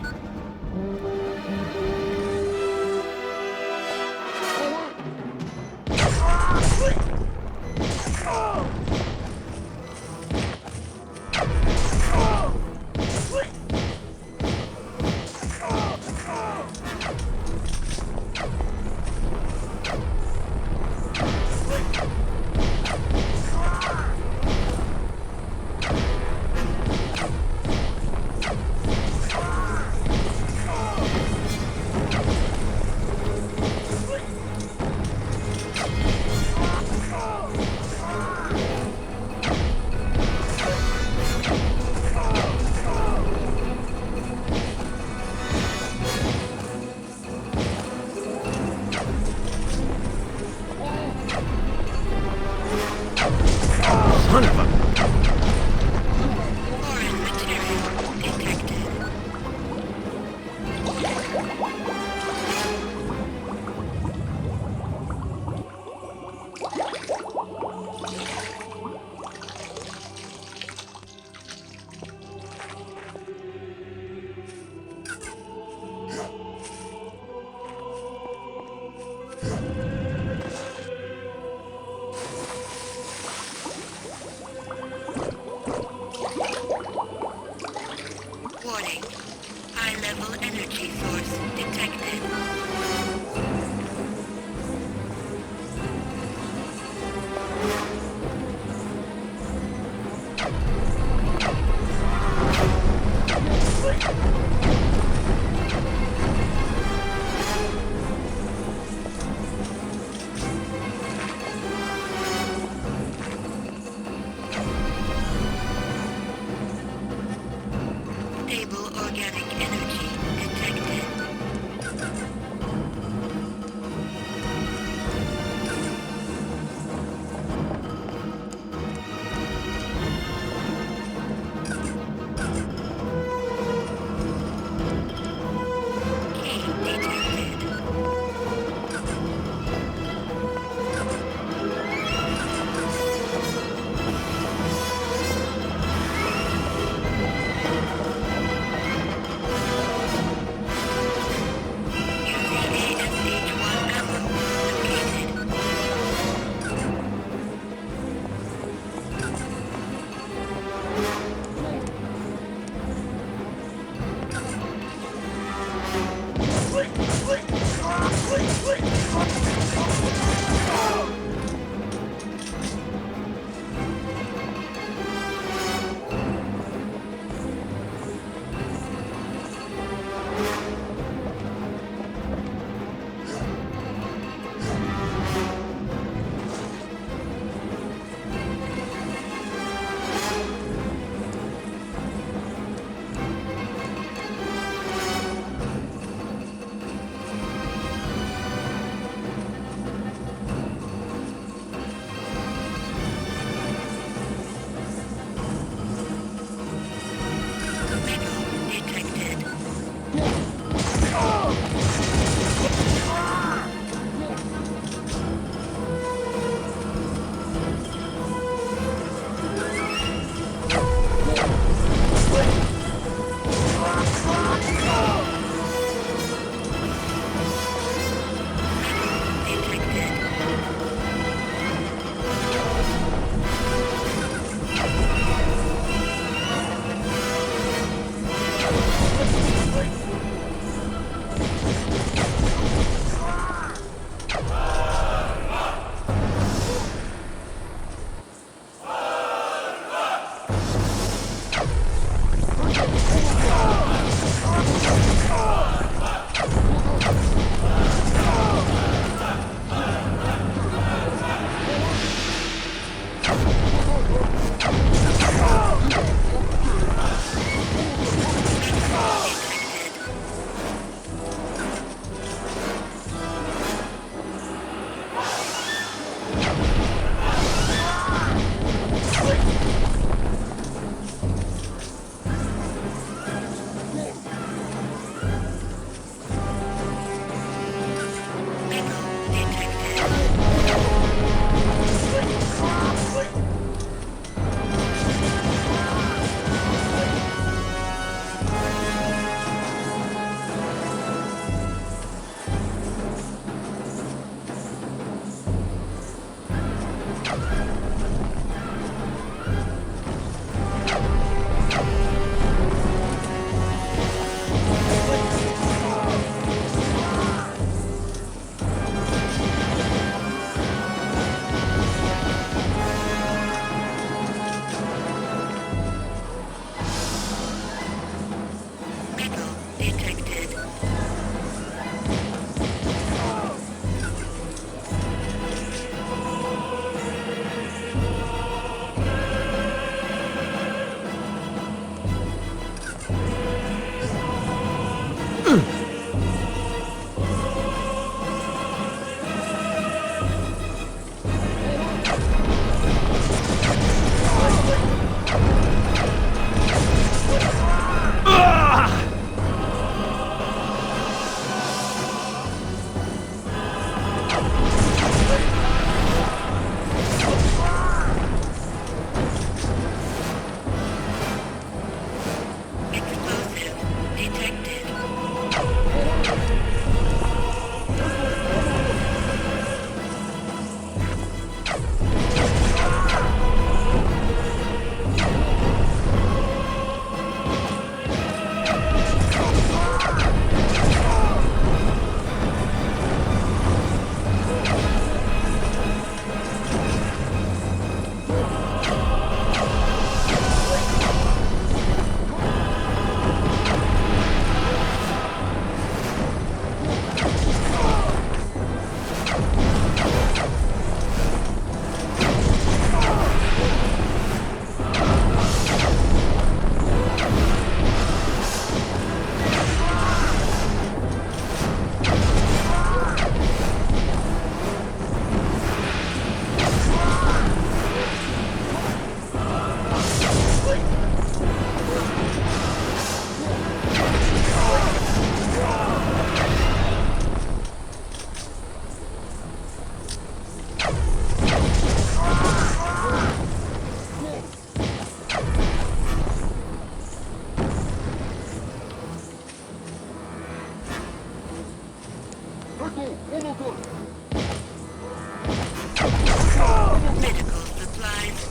K: Medical supplies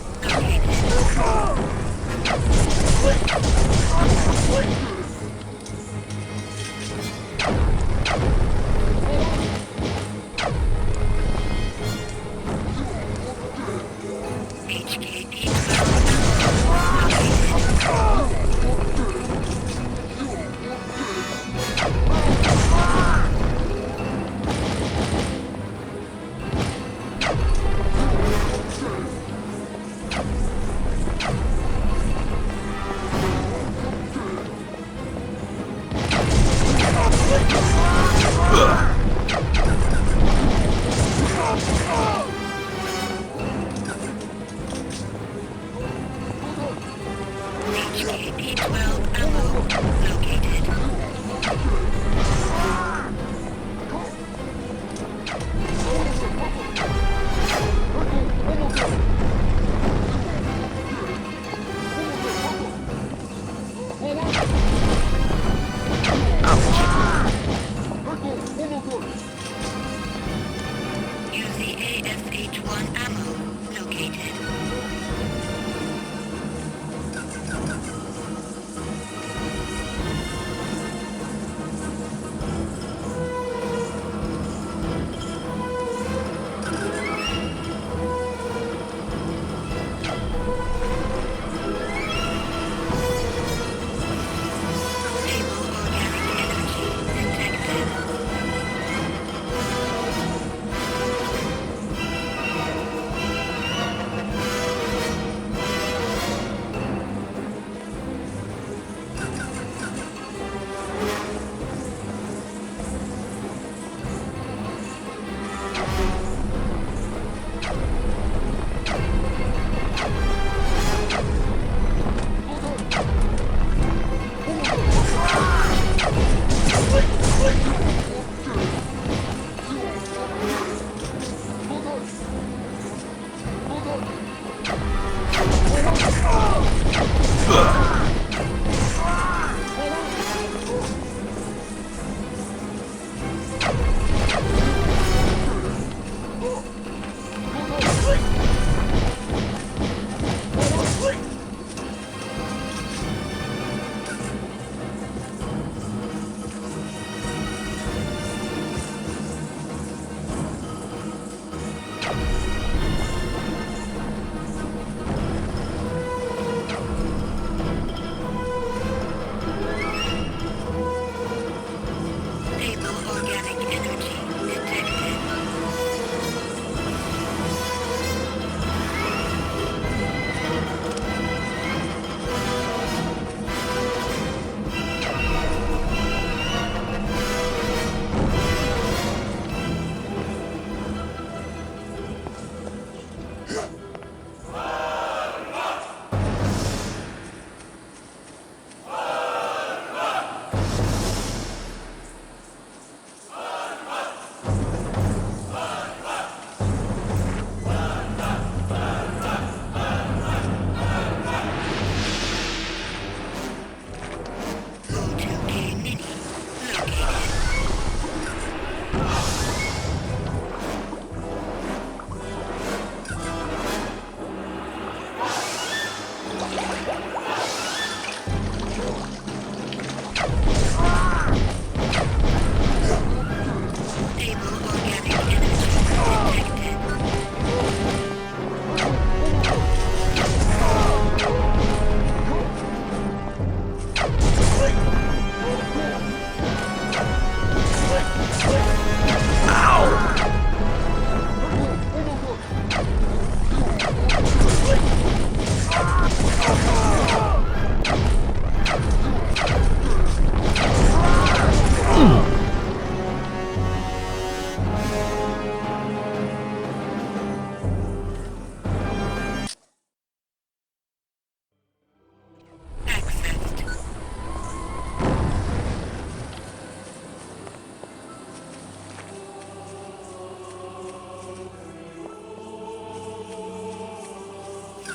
K: located.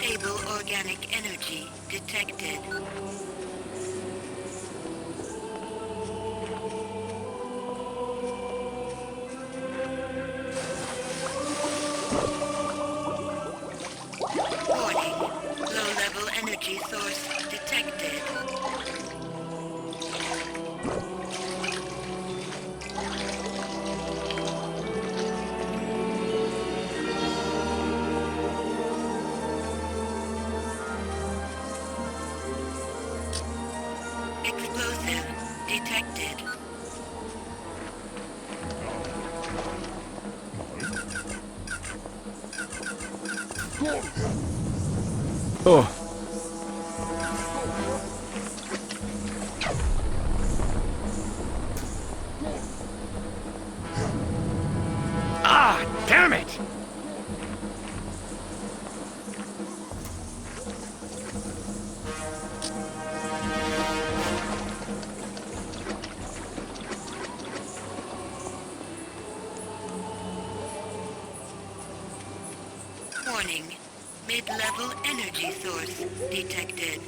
K: Stable organic energy detected.
C: Oh.
F: Ah, damn it!
K: Warning. Mid-level energy source detected.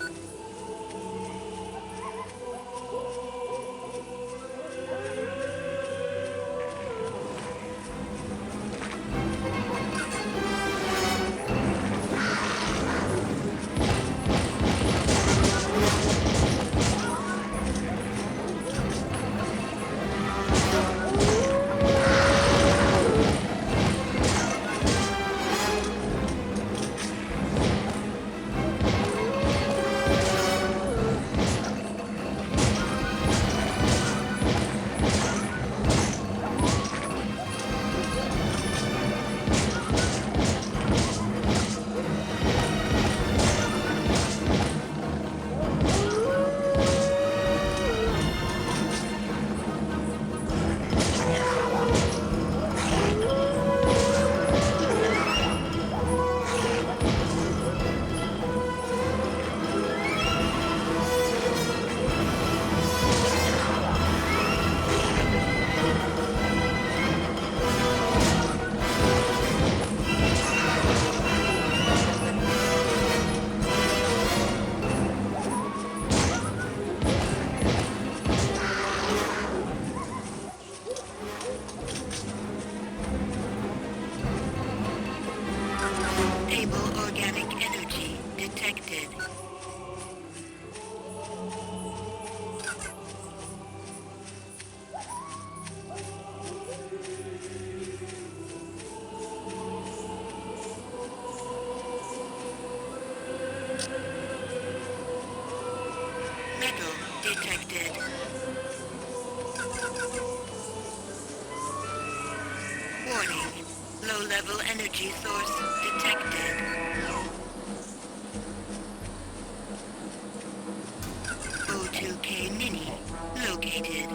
K: Stable organic energy detected. Metal detected. Warning. Low-level energy source detected. O2K Mini located.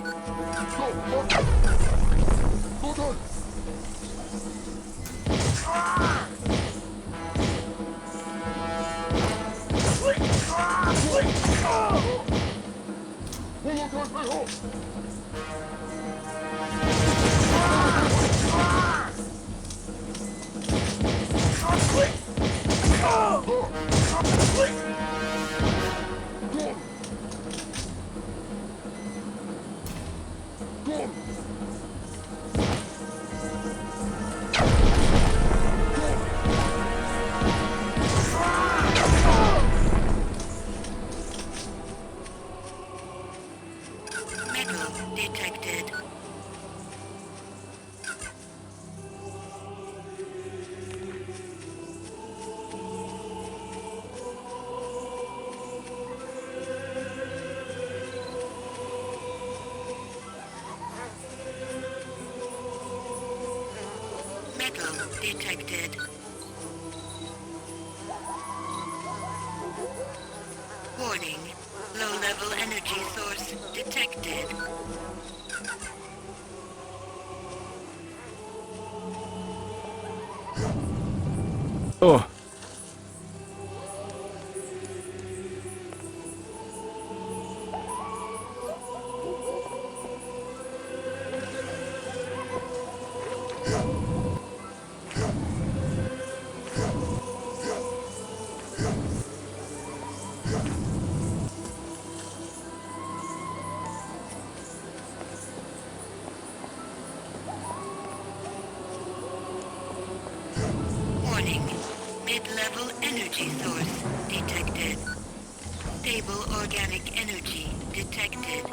K: Metal detected. Metal detected. Warning. Low-level energy source detected.
C: Oh.
K: Warning. Mid-level energy source detected. Stable organic energy detected.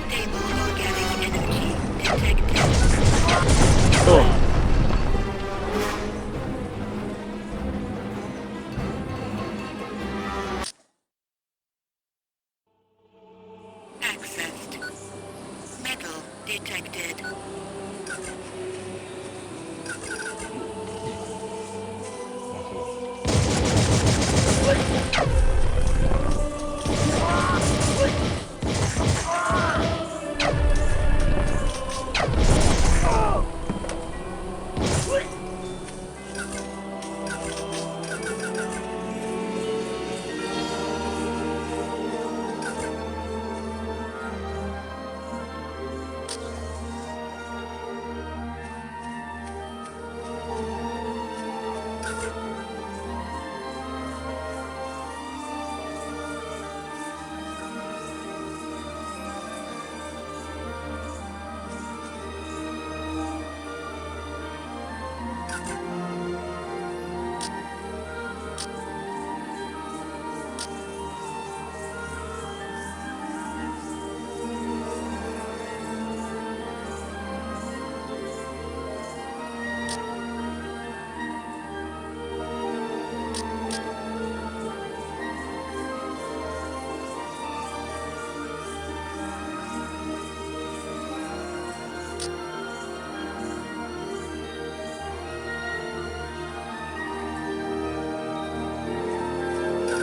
K: Stable Accessed. Metal detected.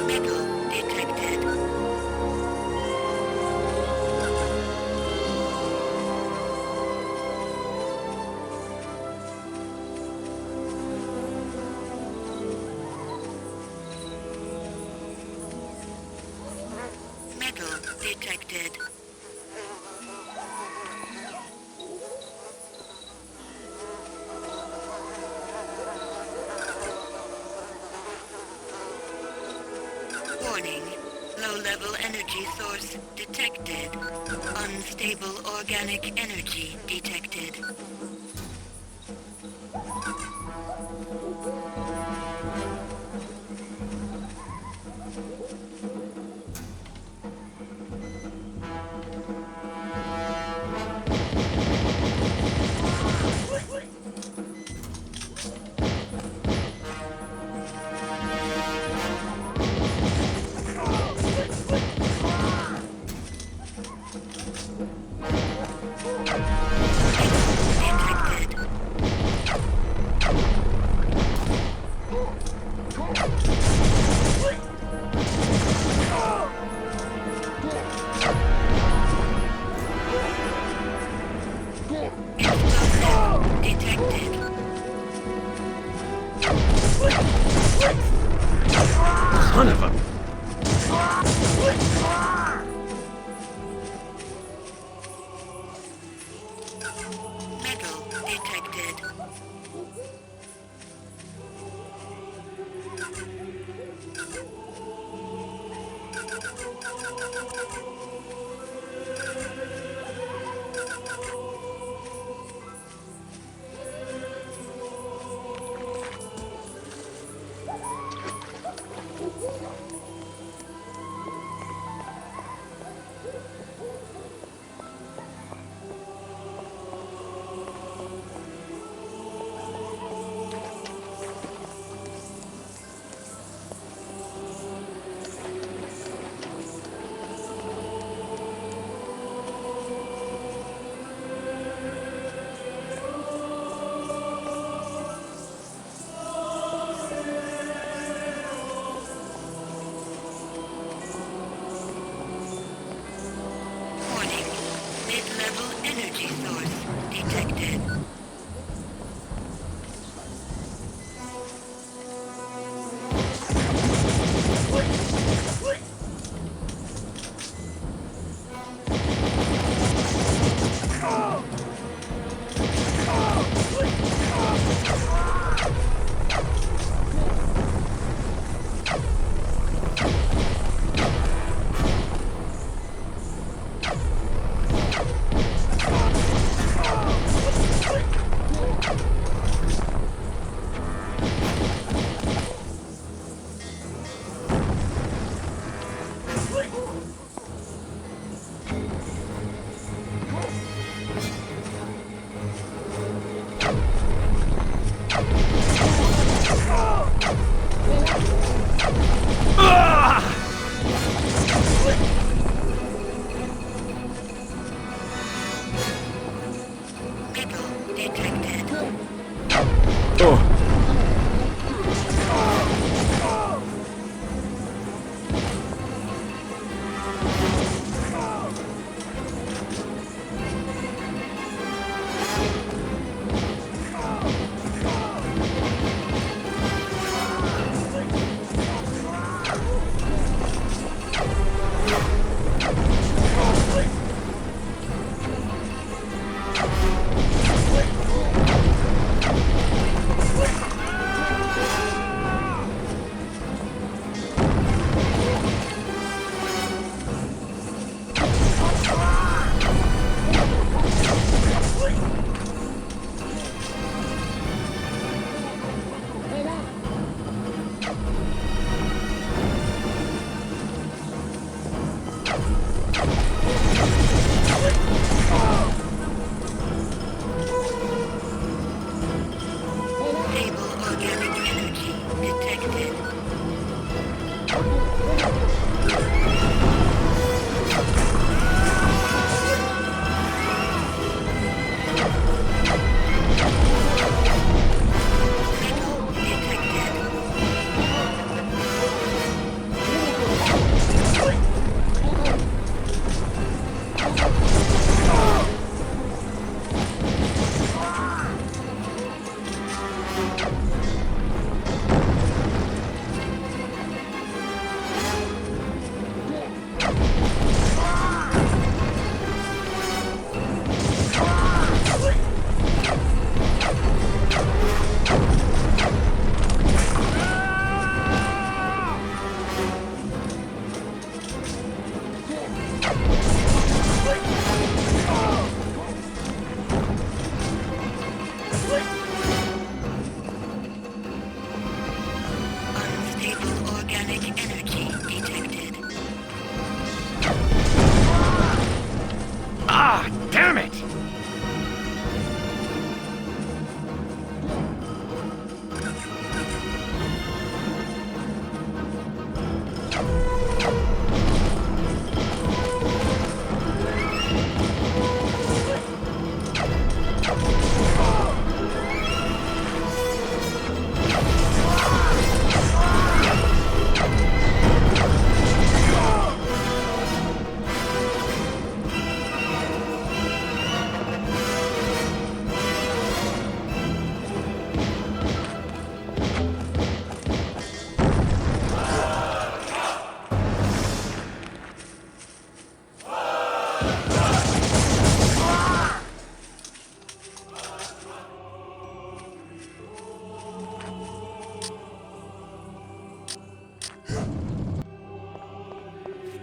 K: Metal detected. Metal detected. Warning. Low-level energy source detected. Unstable organic energy detected.
C: Son of a...
K: Metal detected. Warning. Mid-level energy source detected.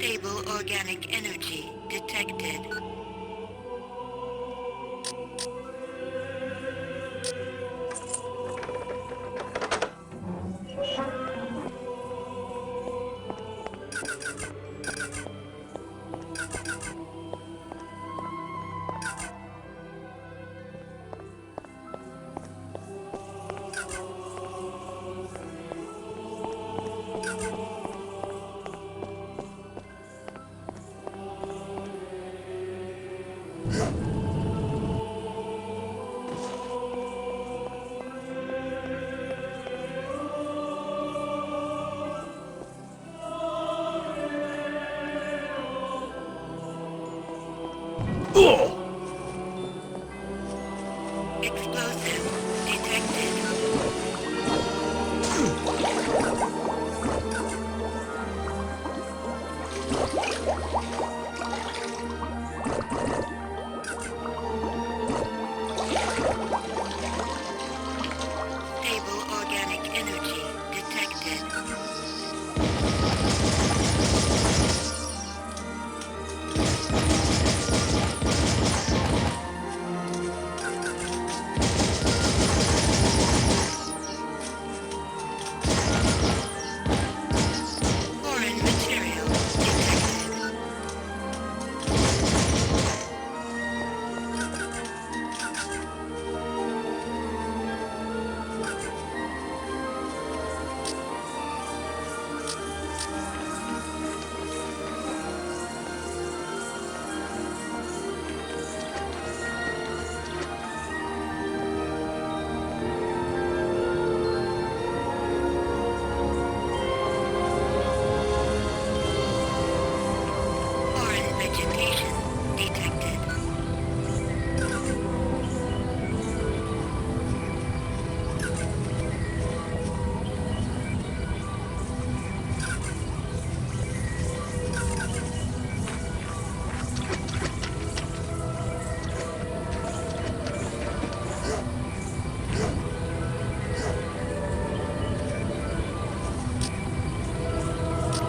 K: Stable organic energy detected. Explosive detected. Stable organic energy detected. Foreign material detected.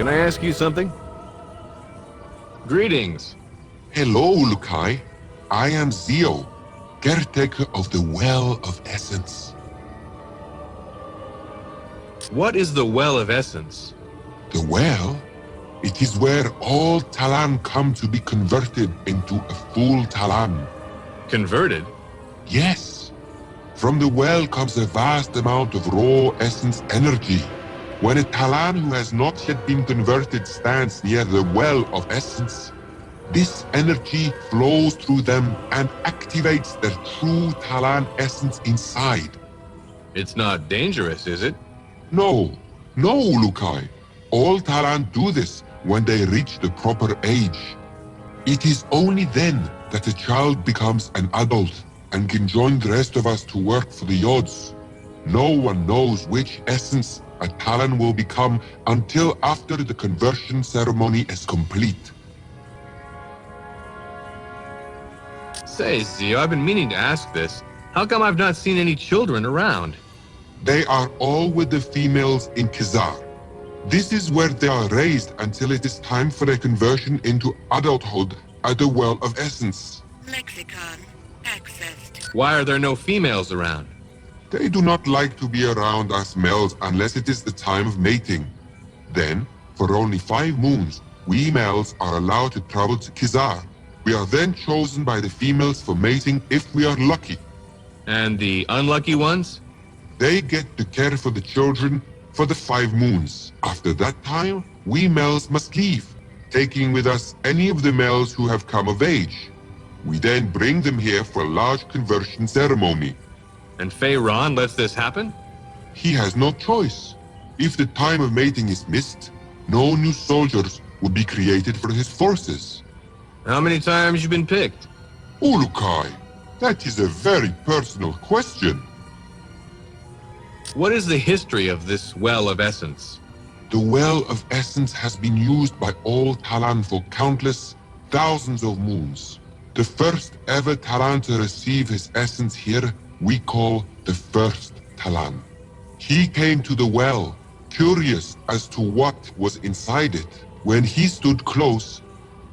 C: Can I ask you something?
J: Greetings.
I: Hello, Lukai. I am Zio, caretaker of the Well of Essence.
J: What is the Well of Essence?
I: The well? It is where all Talon come to be converted into a full Talon.
J: Converted?
I: Yes. From the well comes a vast amount of raw essence energy. When a Talon who has not yet been converted stands near the well of essence, this energy flows through them and activates their true Talon essence inside.
J: It's not dangerous, is it?
I: No, Lukai. All Talon do this when they reach the proper age. It is only then that a child becomes an adult and can join the rest of us to work for the Yods. No one knows which essence a Talon will become until after the conversion ceremony is complete.
J: Say, Zio, I've been meaning to ask this. How come I've not seen any children around?
I: They are all with the females in Khazar. This is where they are raised until it is time for their conversion into adulthood at the Well of Essence.
K: Lexicon accessed.
J: Why are there no females around?
I: They do not like to be around us males unless it is the time of mating. Then, for only 5 moons, we males are allowed to travel to Khazar. We are then chosen by the females for mating if we are lucky.
J: And the unlucky ones?
I: They get to care for the children for the 5 moons. After that time, we males must leave, taking with us any of the males who have come of age. We then bring them here for a large conversion ceremony.
J: And Feyron lets this happen?
I: He has no choice. If the time of mating is missed, no new soldiers will be created for his forces.
J: How many times you been picked?
I: Ulukai, that is a very personal question.
J: What is the history of this Well of Essence?
I: The Well of Essence has been used by all Talon for countless thousands of moons. The first ever Talon to receive his essence here we call the first Talon. He came to the well, curious as to what was inside it. When he stood close,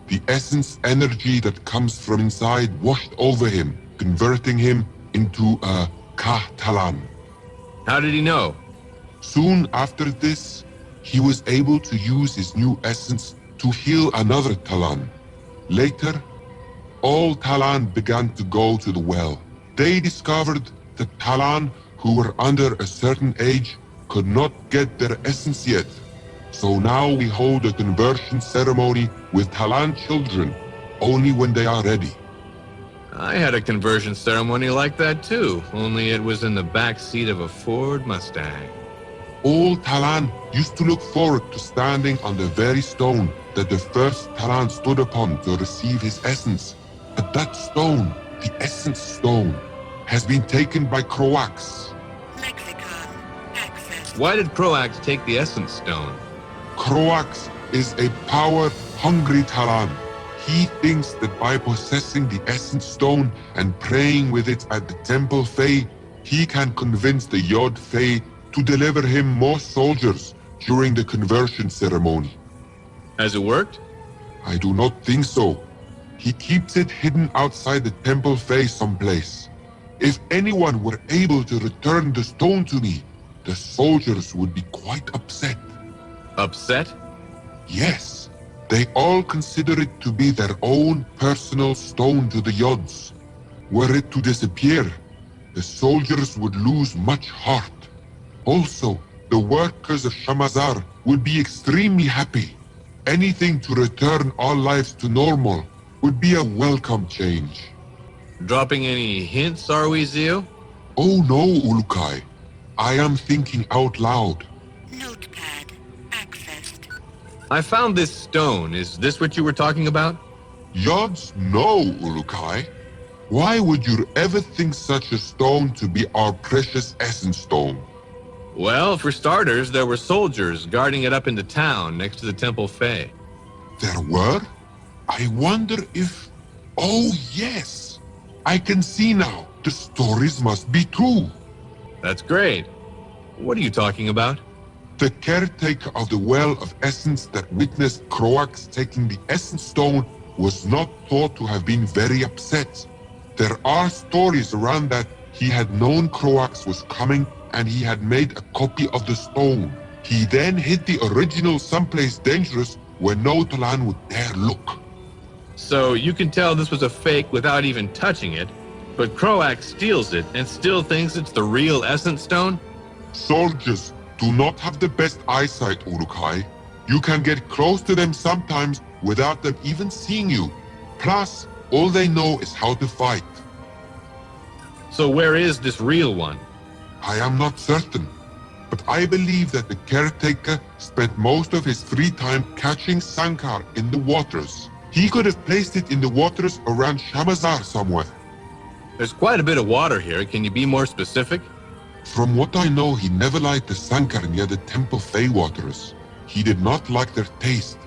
I: the essence energy that comes from inside washed over him, converting him into a Ka Talon.
J: How did he know?
I: Soon after this, he was able to use his new essence to heal another Talon. Later, all Talon began to go to the well. They discovered that Talon who were under a certain age could not get their essence yet. So now we hold a conversion ceremony with Talon children, only when they are ready.
J: I had a conversion ceremony like that too, only it was in the back seat of a Ford Mustang.
I: All Talon used to look forward to standing on the very stone that the first Talon stood upon to receive his essence. But that stone, the Essence Stone, has been taken by Croax.
K: Lexicon accessed.
J: Why did Croax take the Essence Stone?
I: Croax is a power-hungry Talon. He thinks that by possessing the Essence Stone and praying with it at the Temple Fae, he can convince the Yod Fae to deliver him more soldiers during the conversion ceremony.
J: Has it worked?
I: I do not think so. He keeps it hidden outside the Temple Fae someplace. If anyone were able to return the stone to me, the soldiers would be quite upset.
J: Upset?
I: Yes. They all consider it to be their own personal stone to the Yods. Were it to disappear, the soldiers would lose much heart. Also, the workers of Shamazar would be extremely happy. Anything to return all lives to normal would be a welcome change.
J: Dropping any hints, are we, Zio?
I: Oh no, Ulukai. I am thinking out loud.
K: Notepad accessed.
J: I found this stone. Is this what you were talking about?
I: Yods, no, Ulukai. Why would you ever think such a stone to be our precious Essence Stone?
J: Well, for starters, there were soldiers guarding it up into town next to the Temple Fae.
I: There were? I wonder if... Oh, yes! I can see now. The stories must be true.
J: That's great. What are you talking about?
I: The caretaker of the Well of Essence that witnessed Croax taking the Essence Stone was not thought to have been very upset. There are stories around that he had known Croax was coming and he had made a copy of the stone. He then hid the original someplace dangerous where no Talan would dare look.
J: So you can tell this was a fake without even touching it, but Croax steals it and still thinks it's the real Essence Stone?
I: Soldiers do not have the best eyesight, Urukai. You can get close to them sometimes without them even seeing you. Plus, all they know is how to fight.
J: So where is this real one?
I: I am not certain, but I believe that the caretaker spent most of his free time catching Sankar in the waters. He could have placed it in the waters around Shamazar somewhere.
J: There's quite a bit of water here. Can you be more specific?
I: From what I know, he never liked the Sankar near the Temple Fey waters. He did not like their taste.